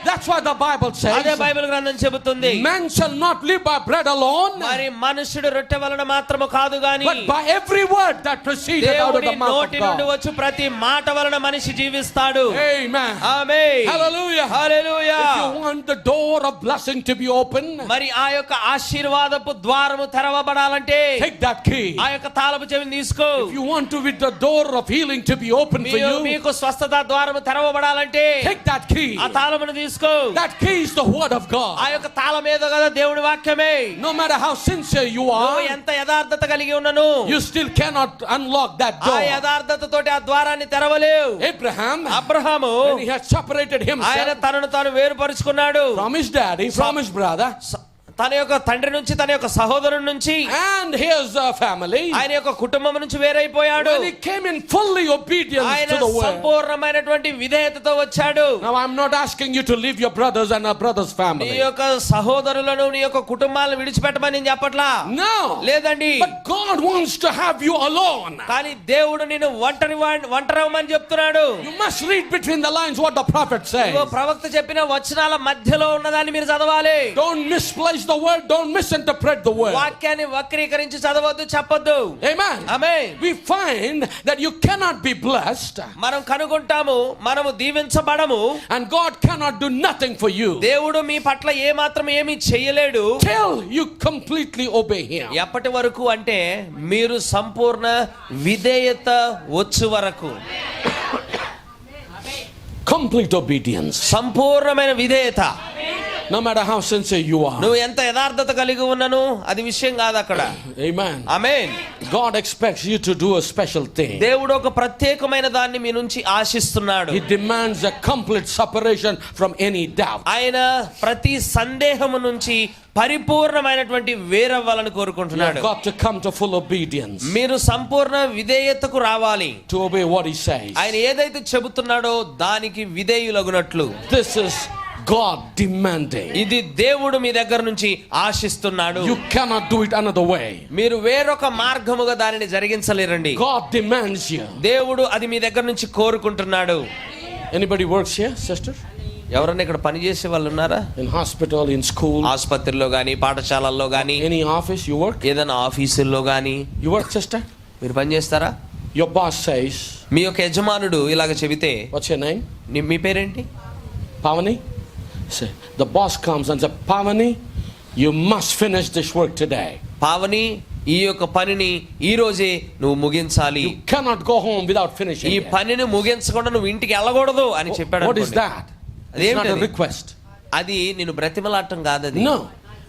That's why the Bible అదే says, బైబిల్ గ్రంథం చెబుతుంది. man shall not live by bread alone, మరి మనుషుడు రొట్టె వలన మాత్రము కాదు గాని but by every word that proceeded out of దేవుని the mouth of నోటి నుండి God. వచ్చు ప్రతి మాట వలన మనిషి జీవిస్తాడు. Amen. Amen. Hallelujah. Hallelujah. If you want the door of blessing to be open, మరి ఆ యొక్క ఆశీర్వాదపు ద్వారము తెరవబడాలంటే take that key. ఆ యొక్క తాళపు చెవిని తీసుకో. If you want to with the door of healing to be open for you, మీకు స్వస్థత ద్వారము తెరవబడాలంటే take that key. ఆ తాళమును తీసుకో. That key is the word of ఆ God. యొక్క తాళం ఏదో కదా దేవుడి వాక్యమే. No matter how sincere you నువ్వు are, ఎంత యథార్థత కలిగి ఉన్నను you still cannot unlock that ఆ door. యథార్థతతోటి ఆ ద్వారాన్ని తెరవలేవు. Abraham when he had separated ఆయన himself తనను తాను వేరుపరుచుకున్నాడు. from his daddy, from his brother, తన యొక్క తండ్రి నుంచి తన యొక్క సహోదరుడి నుంచి and his family, ఆయన యొక్క కుటుంబం నుంచి వేరైపోయాడు. when he came in fully obedience ఆయన to the word. సంపూర్ణమైనటువంటి విధేయతతో వచ్చాడు. Now I'm not asking you to leave your brothers and our brothers' నీ family. యొక్క సహోదరులను నీ యొక్క కుటుంబాలను విడిచిపెట్టమని నేను చెప్పట్లా. No. లేదండి. But God wants to have you alone. కానీ దేవుడు నిన్ను ఒంటరవమని చెప్తున్నాడు. You must read between the lines what the prophet says. ప్రవక్త చెప్పిన వచనాల మధ్యలో ఉన్నదాన్ని మీరు చదవాలి. Don't misplace Misquote the word, don't misinterpret the word. వాక్యాన్ని వక్రీకరించి చదవద్దు, చెప్పొద్దు. Amen. Amen. We find that you cannot be blessed మనం కనుగొంటాము, మనము దీవించబడము, and God cannot do nothing for you దేవుడు మీ పట్ల ఏ మాత్రం ఏమీ చేయలేడు till you completely obey him. ఎప్పటి వరకు అంటే మీరు సంపూర్ణ విధేయత వచ్చు వరకు. Complete obedience. సంపూర్ణమైన విధేయత. No matter how sincere you are. నువ్వు ఎంత యథార్థత కలిగి ఉన్నను అది విషయం కాదు అక్కడ. Amen. Amen. God expects you to do a special thing. దేవుడు ఒక ప్రత్యేకమైన దాన్ని మీ నుంచి ఆశిస్తున్నాడు. He demands a complete separation from any doubt. ఆయన ప్రతి సందేహము నుంచి పరిపూర్ణమైనటువంటి వేరవ్వాలని You కోరుకుంటున్నాడు. have got to come to full obedience మీరు సంపూర్ణ విధేయతకు రావాలి. to obey what he says. ఆయన ఏదైతే చెబుతున్నాడో దానికి విధేయులగునట్లు. This is God demanding. ఇది దేవుడు మీ దగ్గర నుంచి ఆశిస్తున్నాడు. You cannot do it another way. మీరు వేరొక మార్గముగా దానిని జరిగించలేరండి. God demands you. దేవుడు అది మీ దగ్గర నుంచి కోరుకుంటున్నాడు. Anybody works here, sister? ఎవరన్నా ఇక్కడ పని చేసే వాళ్ళు ఉన్నారా? In hospital, in school, ఆసుపత్రిలో గాని, పాఠశాలల్లో గాని, any office you work? ఏదైనా ఆఫీసుల్లో గాని You work, sister? మీరు పని చేస్తారా? Your boss says, మీ యొక్క యజమానుడు ఇలాగ చెబితే, what's your name? మీ పేరేంటి? Pavani? Say, the boss comes and says, Pavani, you must finish this work today. Pavani, ఈ యొక్క పనిని ఈ రోజే నువ్వు ముగించాలి. You cannot go home without finishing ఈ it. పనిని ముగించకుండా నువ్వు ఇంటికి వెళ్ళకూడదు అని చెప్పాడు. What is that? It's not a request. అది నేను బ్రతిమలాటం కాదు. అది No,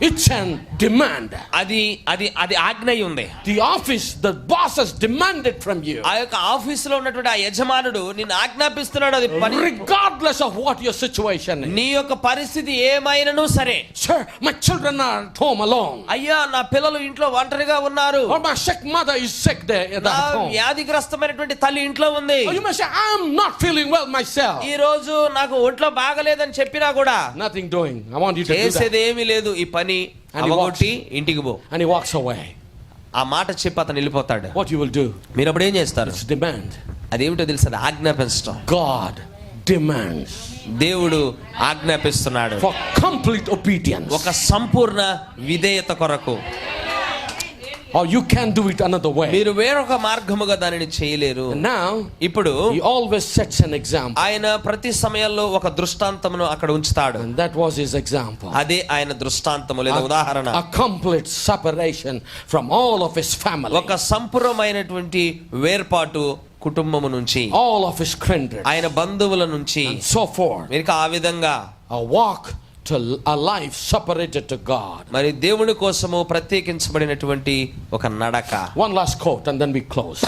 it's an demand. అది అది అది ఆజ్ఞ అయి ఉంది. The office, the boss has demanded from you. ఆ యొక్క ఆఫీసులో ఉన్నటువంటి ఆ యజమానుడు నిన్ను ఆజ్ఞాపిస్తున్నాడు. అది పని Regardless of what your situation is. నీ యొక్క పరిస్థితి ఏమైనను సరే. Sir, my children are at home alone. అయ్యా, నా పిల్లలు ఇంట్లో ఒంటరిగా ఉన్నారు. Or my sick mother is sick there at నా home. వ్యాధిగ్రస్తమైనటువంటి తల్లి ఇంట్లో ఉంది. Or you may say, I'm not feeling well myself. ఈ రోజు నాకు ఒంట్లో బాగలేదని చెప్పినా కూడా Nothing doing. I want you to do that. చేసేది ఏమీ లేదు. ఈ పని And he అవగొట్టి ఇంటికి పో. And he walks away. ఆ మాట చెప్పి అతను వెళ్ళిపోతాడు. What you will do? మీరు అప్పుడు ఏం చేస్తారు? It's demand. అదేమిటో తెలుసా? ఆజ్ఞాపించడం. God demands దేవుడు ఆజ్ఞాపిస్తున్నాడు for complete obedience. ఒక సంపూర్ణ విధేయత కొరకు. Or you can do it another way. మీరు వేరొక మార్గముగా దానిని చేయలేరు. And now ఇప్పుడు he always sets an example. ఆయన ప్రతి సమయంలో ఒక దృష్టాంతమును అక్కడ ఉంచుతాడు. And that was his example. అదే ఆయన దృష్టాంతము లేదా ఉదాహరణ. A complete separation from all of his family. ఒక సంపూర్ణమైనటువంటి వేర్పాటు కుటుంబము నుంచి, all of his kindred. ఆయన బంధువుల నుంచి, And so forth. మీరు ఆ విధంగా A walk to a life separated to God. మరి దేవుని కోసము ప్రత్యేకించబడినటువంటి ఒక నడక. One last quote and then we close.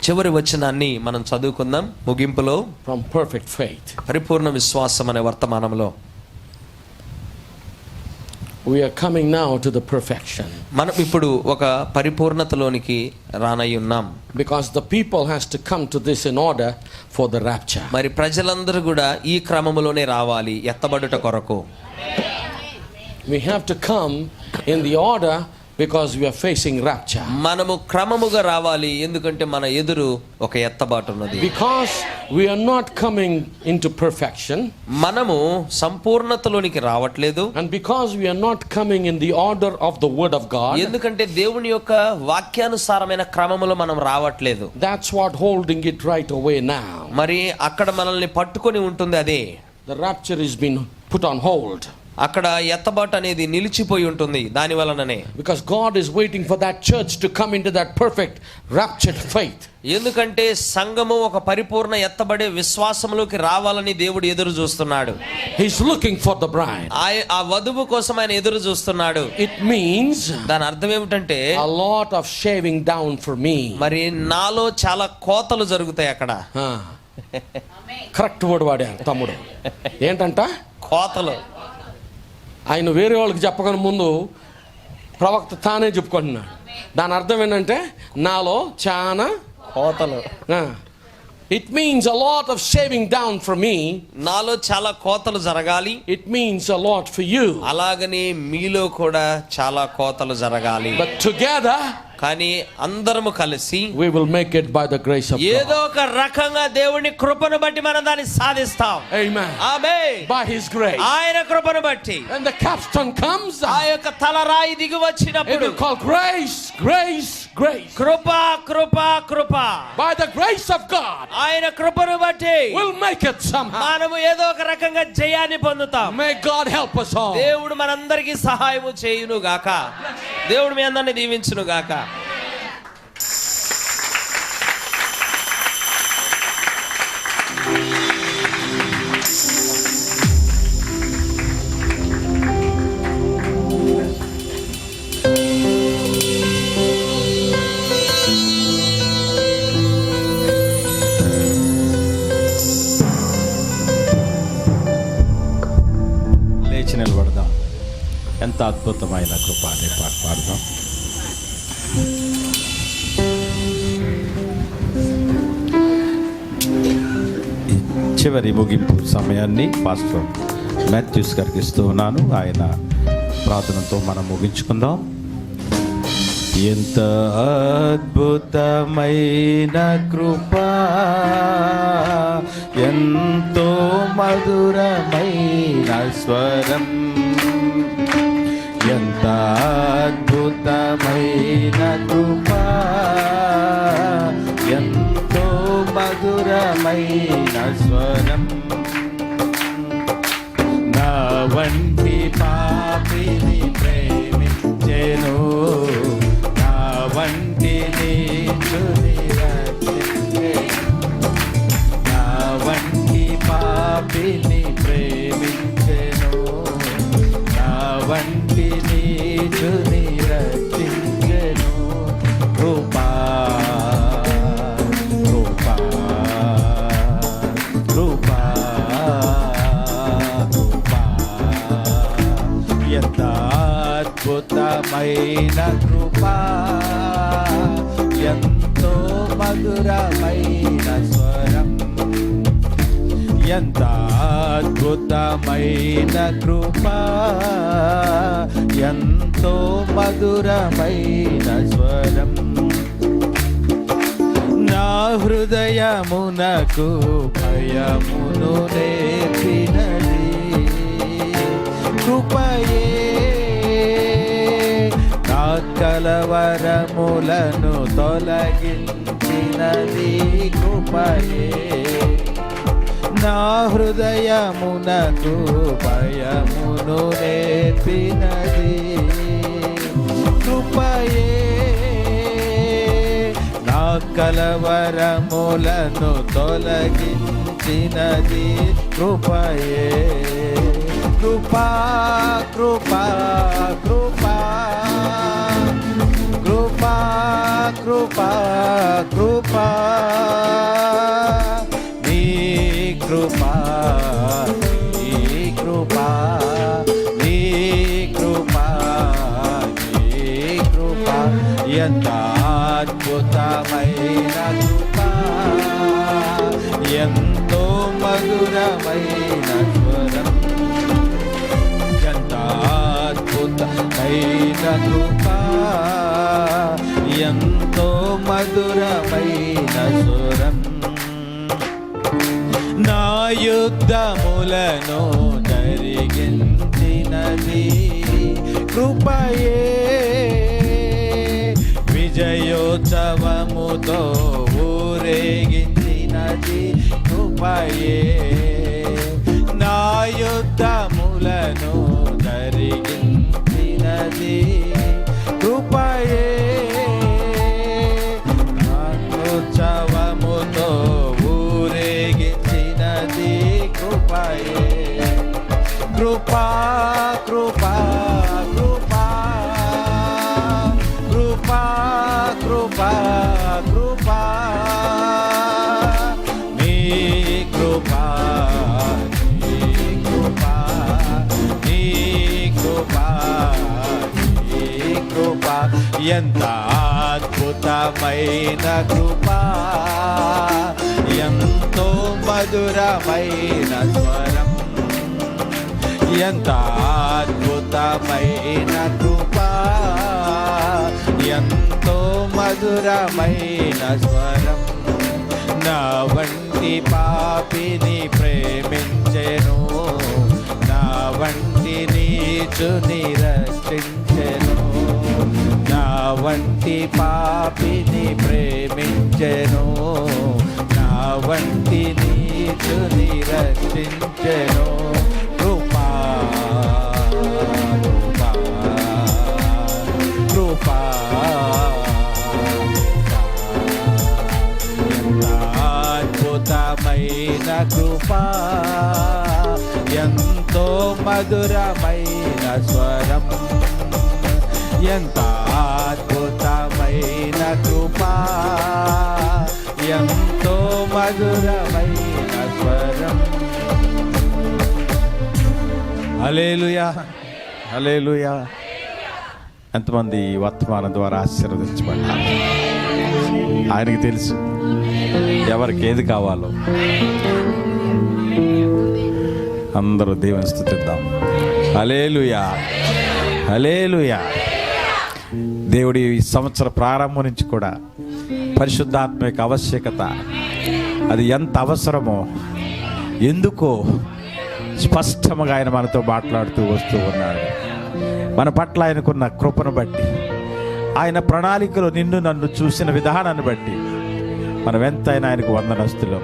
చివరి వచనాన్ని మనం చదువుకుందాం ముగింపులో. From perfect faith. పరిపూర్ణ విశ్వాసం అనే వర్తమానంలో We are coming now to the perfection. మనం ఇప్పుడు ఒక పరిపూర్ణతలోనికి రానై ఉన్నాం. Because the people has to come to this in order for the rapture. మరి ప్రజలందరూ కూడా ఈ క్రమములోనే రావాలి ఎత్తబడుట కొరకు. We have to come in the order because we are facing rapture. మనము క్రమముగా రావాలి ఎందుకంటే మన ఎదురు ఒక ఎత్తబాటు ఉన్నది. Because we are not coming into perfection. మనము సంపూర్ణతలోనికి రావట్లేదు. And because we are not coming in the order of the word of God. ఎందుకంటే దేవుని యొక్క వాక్యానుసారమైన క్రమములో మనం రావట్లేదు. That's what holding it right away now. మరి అక్కడ మనల్ని పట్టుకొని ఉంటుంది అదే. The rapture is being put on hold. అక్కడ ఎత్తబాటు అనేది నిలిచిపోయి ఉంటుంది దాని వలననే. Because God is waiting for that church to come into that perfect raptured faith. ఎందుకంటే సంఘము ఒక పరిపూర్ణ ఎత్తబడే విశ్వాసంలోకి రావాలని దేవుడు ఎదురు చూస్తున్నాడు. He's looking for the bride. ఆ వధువు కోసం ఆయన ఎదురు చూస్తున్నాడు. It means దాని అర్థం ఏమిటంటే a lot of shaving down for me. మరి నాలో చాలా కోతలు జరుగుతాయి అక్కడ. కరెక్ట్ వర్డ్ వాడారు తమ్ముడు. ఏంటంట? కోతలు. ఆయన వేరే వాళ్ళకి చెప్పకని ముందు ప్రవక్త తానే చెప్పుకుంటున్నాడు. దాని అర్థం ఏంటంటే నాలో చాలా కోతలు. It means a lot of shaving down for me. నాలో చాలా కోతలు జరగాలి. It means a lot for you. అలాగనే మీలో కూడా చాలా కోతలు జరగాలి. బట్ టుగెదర్ కానీ అందరము కలిసి we will make it by the grace of ఏదో God. ఒక రకంగా దేవుని కృపను బట్టి మనం దాన్ని సాధిస్తాం. Amen. Amen. By His grace. ఆయన కృపను బట్టి When the capstone comes, ఆ యొక్క తలరాయి దిగి it వచ్చినప్పుడు will call grace, grace, grace. Krupa Krupa Krupa. By the grace of God, ఆయన కృపను బట్టి we'll make it somehow. మనము ఏదో ఒక రకంగా జయాన్ని పొందుతాం. May God help us all. దేవుడు మనందరికీ సహాయము చేయును గాక. దేవుడు మీ అందరిని దీవించును గాక. లేచి నిలబడదాం. ఎంత అద్భుతమైన కృప అనే పాట పాడదాం. ఈ చివరి ముగింపు సమయాన్ని పాస్టర్ మాథ్యూస్ గారికి ఇస్తూ ఉన్నాను. ఆయన ప్రార్థనతో మనం ముగించుకుందాం. ఎంత అద్భుతమైన కృప, ఎంతో మధురమైన స్వరం, ఎంత అద్భుతమైన కృప, ఎంతో మధురమైన స్వరం, నా వంటి పాపిని ప్రేమించెను, నా వంటి నీచుని రక్షించెను, నా వంటి పాపిని ప్రేమించెను, నా వంటి నీచుని రక్షించెను. కృపా కృపా కృపా కృపా, ఎంత అద్భుతమైన కృపా, ఎంతో మధురమైన స్వరం, ఎంత అద్భుతమైన కృపా, ఎంతో మధురమైన స్వరం, నా హృదయమునకు భయమును నేర్పినది కృపయే, నా కలవరములను తొలగించినది కృపయే, నా హృదయమునకు భయమును నేర్పినది కృపయే, నా కలవరములను తొలగించినది కృపయే. కృపా కృపా కృపా కృపా కృపా కృపా, నీ కృపా నీ కృపా నీ కృపా నీ కృపా, ఎంత అద్భుతమైన కృపా, ఎంతో మధురమైన స్వరం, ఎంత అద్భుతమైన కృపా, ఎంతో మధురమైన స్వరం, నా యుద్ధములను జరిగించినది కృపయే, విజయోత్సవముతో ఊరేగించినది కృపయే, నా యుద్ధములను జరిగించినది కృపయే, ఉత్సవముతో ఊరేగించినది కృపయే. కృపా కృపా కృపా కృపా కృపా కృపా, నీ కృపా నీ కృపా నీ కృపా నీ కృపా, ఎంత అద్భుతమైన కృపా, ఎంతో మధురమైన స్వరం, ఎంత అద్భుతమైన కృపా, ఎంత ఎంతో మధురమైన స్వరం నా వంటి పాపిని ప్రేమించెను, నా వంటి నీచుని రక్షించెను, నా వంటి పాపిని ప్రేమించెను, నా వంటి నీచుని రక్షించెను. కృపా కృపా కృపా అద్భుతమైన కృపా, ఎంతో మధురమైన స్వరం, ఎంత అద్భుతమైన కృపా, ఎంతో మధురమైన స్వరం. హల్లెలూయా హల్లెలూయా. ఎంతమంది ఈ వర్తమానం ద్వారా ఆశీర్వదించబడ్డారు? ఆయనకి తెలుసు ఎవరికి ఏది కావాలో. అందరూ దేవుని స్తుతిద్దాం. హల్లెలూయా హల్లెలూయా. దేవుడి ఈ సంవత్సర ప్రారంభం నుంచి కూడా పరిశుద్ధాత్మ యొక్క ఆవశ్యకత, అది ఎంత అవసరమో ఎందుకో స్పష్టంగా ఆయన మనతో మాట్లాడుతూ వస్తూ ఉన్నాడు. మన పట్ల ఆయనకున్న కృపను బట్టి, ఆయన ప్రణాళికలో నిన్ను నన్ను చూసిన విధానాన్ని బట్టి మనం ఎంతైనా ఆయనకు వందనస్తులం.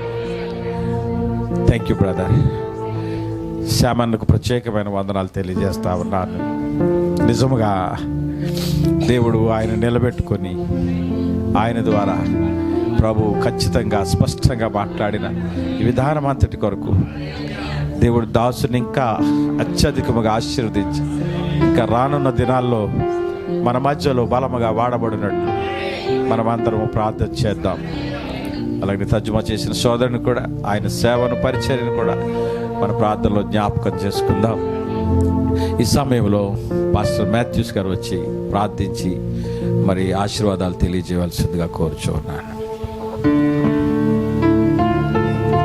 Thank you brother. శ్యామన్నకు ప్రత్యేకమైన వందనాలు తెలియజేస్తా ఉన్నాను. నిజముగా దేవుడు ఆయన నిలబెట్టుకొని ఆయన ద్వారా ప్రభు ఖచ్చితంగా స్పష్టంగా మాట్లాడిన ఈ విధానం అంతటి కొరకు దేవుడు దాసుని ఇంకా అత్యధికముగా ఆశీర్వదించి ఇంకా రానున్న దినాల్లో మన మధ్యలో బలముగా వాడబడినట్టు మనమందరము ప్రార్థన చేద్దాం. అలాగే తర్జుమా చేసిన సోదరుని కూడా, ఆయన సేవను పరిచర్యను కూడా మన ప్రార్థనలో జ్ఞాపకం చేసుకుందాం. ఈ సమయంలో పాస్టర్ మాథ్యూస్ గారు వచ్చి ప్రార్థించి మరి ఆశీర్వాదాలు తెలియజేయవలసిందిగా కోరుచున్నాను.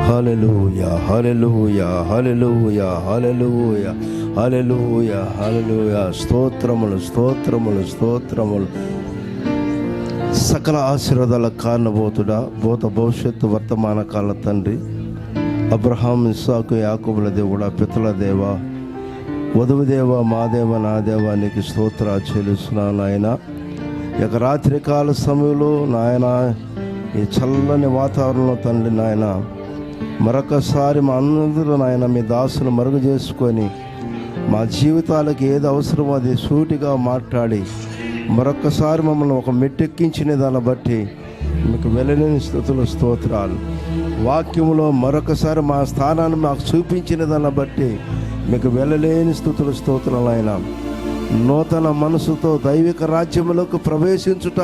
హల్లెలూయా హల్లెలూయా హల్లెలూయా హల్లెలూయా హల్లెలూయా హల్లెలూయా. స్తోత్రములు స్తోత్రములు స్తోత్రములు. సకల ఆశీర్వాదాల కారణభూతుడా, భూత భవిష్యత్తు వర్తమాన కాల తండ్రి, అబ్రహాం ఇస్సాకు యాకోబుల దేవుడా, పితల దేవ, వధువు దేవ, మా దేవ, నా దేవ, నీకు స్తోత్ర చెల్లిస్తున్నాను నాయన. ఇక రాత్రికాల సమయంలో నాయన ఈ చల్లని వాతావరణంలో తండ్రి నాయన మరొకసారి మా అందరూ నాయన మీ దాసును మరుగు చేసుకొని మా జీవితాలకు ఏది అవసరమో అది సూటిగా మాట్లాడి మరొకసారి మమ్మల్ని ఒక మెట్టెక్కించిన దాన్ని బట్టి మీకు వెళ్ళలేని స్తుతులు స్తోత్రాలు. వాక్యములో మరొకసారి మా స్థానాన్ని మాకు చూపించిన దాన్ని బట్టి మీకు వెళ్ళలేని స్తుతులు స్తోత్రాలు. ఆయన నూతన మనసుతో దైవిక రాజ్యములకు ప్రవేశించుట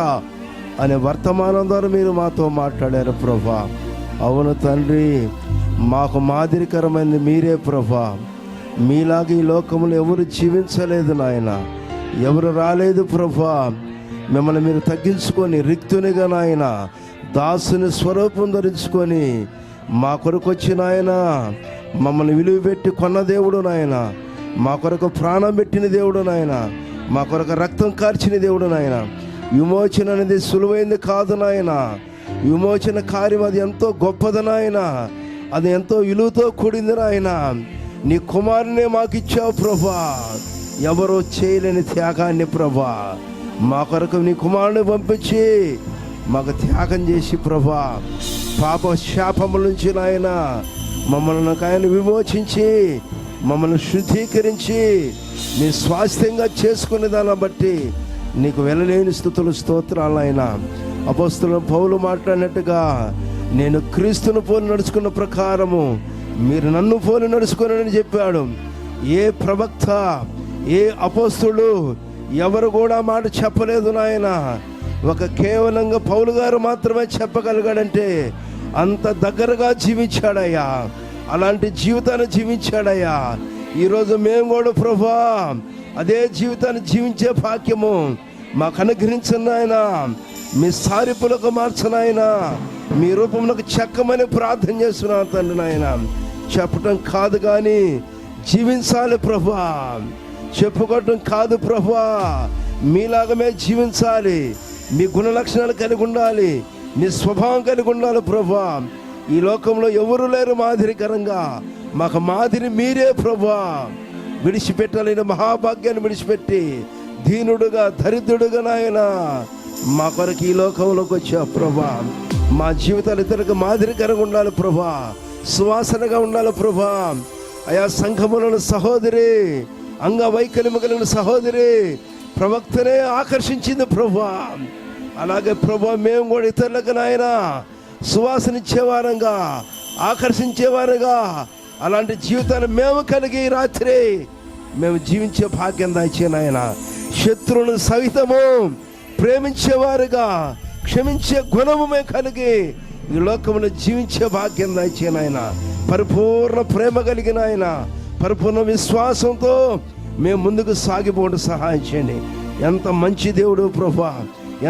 అనే వర్తమానం ద్వారా మీరు మాతో మాట్లాడారు ప్రభా. అవును తండ్రి, మాకు మాదిరికరమైనది మీరే ప్రభా. మీలాగా ఈ లోకములు ఎవరు జీవించలేదు నాయన, ఎవరు రాలేదు ప్రభా. మిమ్మల్ని మీరు తగ్గించుకొని రిక్తునిగా నాయన దాసుని స్వరూపం ధరించుకొని మా కొరకు వచ్చిన ఆయన, మమ్మల్ని విలువ పెట్టి కొన్న దేవుడు నాయన, మా కొరకు ప్రాణం పెట్టిన దేవుడు నాయన, మా కొరకు రక్తం కార్చిన దేవుడు నాయన. విమోచన అనేది సులువైంది కాదు నాయన. విమోచన కార్యం అది ఎంతో గొప్పది నాయన, అది ఎంతో విలువతో కూడింది నాయన. నీ కుమారునే మాకు ఇచ్చావు ప్రభా. ఎవరో చేయలేని త్యాగాన్ని ప్రభా మా కొరకు నీ కుమారుని పంపించి మాకు త్యాగం చేసి ప్రభా పాప శాపముల నుంచి నాయన మమ్మల్ని ఆయన విమోచించి మమ్మల్ని శుద్ధీకరించి నీ స్వాస్థ్యంగా చేసుకునే దాన్ని బట్టి నీకు వెళ్ళలేని స్తుతులు స్తోత్రాలు. ఆయన అపోస్తలుడు పౌలు మాట్లాడినట్టుగా నేను క్రీస్తును పోలి నడుచుకున్న ప్రకారము మీరు నన్ను పోలి నడుచుకున్నానని చెప్పాడు. ఏ ప్రవక్త, ఏ అపోస్తలుడు ఎవరు కూడా మాట చెప్పలేదు నాయన. ఒక కేవలంగా పౌలు గారు మాత్రమే చెప్పగలిగాడంటే అంత దగ్గరగా జీవించాడయ్యా, అలాంటి జీవితాన్ని జీవించాడయ్యా. ఈరోజు మేము కూడా ప్రభా అదే జీవితాన్ని జీవించే భాగ్యము మాకు అనుగ్రహించండి ఆయన. మీ సారిపులకు మార్చనాయన, మీ రూపంలోకి చెక్కమని ప్రార్థన చేస్తున్నాను తండ్రి నాయన. చెప్పటం కాదు కానీ జీవించాలి ప్రభా, చెప్పుకోవటం కాదు ప్రభా. మీలాగమే జీవించాలి, మీ గుణ లక్షణాలు కలిగి ఉండాలి, నీ స్వభావం కలిగి ఉండాలి ప్రభువా. ఈ లోకంలో ఎవరు లేరు మాదిరికరంగా, మాకు మాదిరి మీరే ప్రభువా. విడిచిపెట్టలేని మహాభాగ్యాన్ని విడిచిపెట్టి దీనుడుగా దరిద్రుడుగా నాయన మా కొరకు ఈ లోకంలోకి వచ్చా ప్రభా. మా జీవితాలు ఇతరులకు మాదిరికరంగా ఉండాలి ప్రభా, సువాసనగా ఉండాలి ప్రభా. అయా సంఘములను సహోదరి, అంగవైకల్యము కలిగిన సహోదరి ప్రవక్తనే ఆకర్షించింది ప్రభా. అలాగే ప్రభా మేము కూడా ఇతరులకు నాయన సువాసన ఇచ్చేవారంగా, ఆకర్షించేవారుగా అలాంటి జీవితాన్ని మేము కలిగి రాత్రి మేము జీవించే భాగ్యం దాయిచ్చే నాయన. శత్రువులను సహితము ప్రేమించేవారుగా, క్షమించే గుణము మేము కలిగి ఈ లోకంలో జీవించే భాగ్యం దాయిచ్చే నాయన. పరిపూర్ణ ప్రేమ కలిగిన ఆయన, పరిపూర్ణ విశ్వాసంతో మేము ముందుకు సాగిపోవడం సహాయం చేయండి. ఎంత మంచి దేవుడు ప్రభా,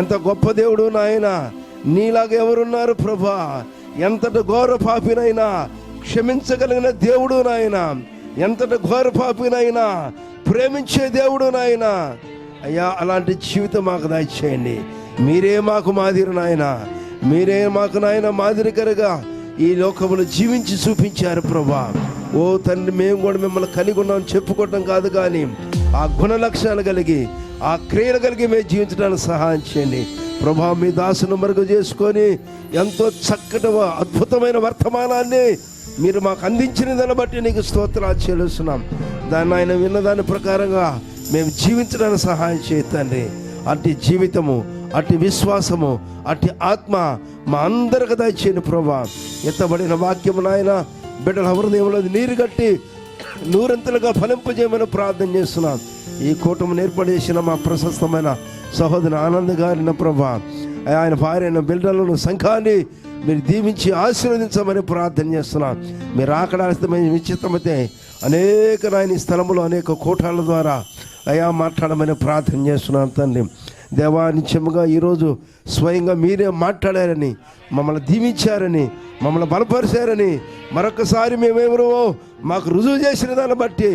ఎంత గొప్ప దేవుడు నాయన. నీలాగా ఎవరున్నారు ప్రభా? ఎంతటి ఘోర పాపినైనా క్షమించగలిగిన దేవుడు నాయన, ఎంతటి ఘోర పాపినైనా ప్రేమించే దేవుడు నాయన. అయ్యా అలాంటి జీవితం మాకు దయచేయండి. మీరే మాకు మాదిరి నాయన, మీరే మాకు నాయన మాదిరికరగా ఈ లోకములు జీవించి చూపించారు ప్రభా. ఓ తండ్రి, మేము కూడా మిమ్మల్ని కలిగి ఉన్నామని చెప్పుకోవటం కాదు, కానీ ఆ గుణ లక్షణాలు కలిగి, ఆ క్రియలు కలిగి మేము జీవించడానికి సహాయం చేయండి ప్రభా. మీ దాసును మరుగు చేసుకొని ఎంతో చక్కటి అద్భుతమైన వర్తమానాన్ని మీరు మాకు అందించిన దాన్ని బట్టి నీకు స్తోత్రాలు చెల్లిస్తున్నాం. దాన్ని ఆయన విన్నదాని ప్రకారంగా మేము జీవించడానికి సహాయం చేయండి. అట్టి జీవితము, అట్టి విశ్వాసము, అట్టి ఆత్మ మా అందరికి దయచేయండి ప్రభా. ఎత్తబడిన వాక్యము నాయన బిడ్డల హృదయంలో నీరు కట్టి నూరంతలుగా ఫలింపజేయమని ప్రార్థన చేస్తున్నాం. ఈ కూటమి ఏర్పాటు చేసిన మా ప్రశస్తమైన సహోదరు ఆనంద్ గారిన ప్రభా, ఆయన భార్యను, బిడ్డలను, సంఘాన్ని మీరు దీవించి ఆశీర్వదించమని ప్రార్థన చేస్తున్నాం. మీరు ఆకడాస్తమైన నిశ్చితమైతే అనేక నాయన స్థలములో అనేక కూటాల ద్వారా అయా మాట్లాడమని ప్రార్థన చేస్తున్నాను తండ్రి. దేవా, నిత్యముగా ఈరోజు స్వయంగా మీరే మాట్లాడారని, మమ్మల్ని దీవించారని, మమ్మల్ని బలపరిచారని మరొకసారి మేమెవరో మాకు రుజువు చేసిన దాన్ని బట్టి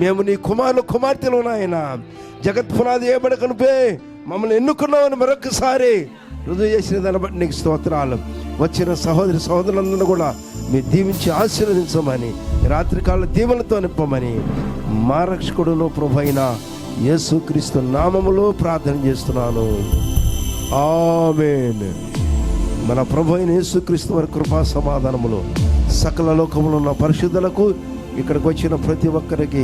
మేము నీ కుమారులు కుమార్తెలు నాయన, జగత్ పునాది ఏబడి కనిపే మమ్మల్ని ఎన్నుకున్నామని మరొకసారి రుజువు చేసిన దాన్ని బట్టి నీకు స్తోత్రాలు. వచ్చిన సహోదరి సహోదరులందరూ కూడా మీరు దీవించి ఆశీర్వదించమని, రాత్రికాల దీవెనతో నింపమని మా రక్షకుడును ప్రభువైన యేసుక్రీస్తు నామములో ప్రార్థన చేస్తున్నాను. ఆమేన్. మన ప్రభువైన యేసుక్రీస్తు వారి కృపా సమాధానములు సకల లోకములో ఉన్న పరిశుద్ధులకు, ఇక్కడికి వచ్చిన ప్రతి ఒక్కరికి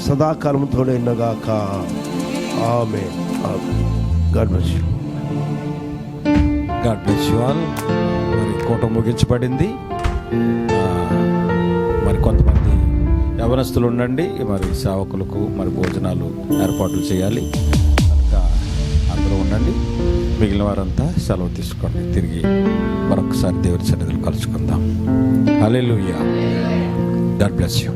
సదాకాలం తోడైనగాక. Amen. God bless you. God bless you all. మరి కోట ముగించబడింది. మరి కొంతమంది యవనస్తులు ఉండండి, మరి సేవకులకు మరి భోజనాలు ఏర్పాట్లు చేయాలి కనుక అందరూ ఉండండి. మిగిలిన వారంతా సెలవు తీసుకోండి. తిరిగి మరొకసారి దేవుని సన్నిధిలో కలుసుకుందాం. హల్లెలూయా. God bless you.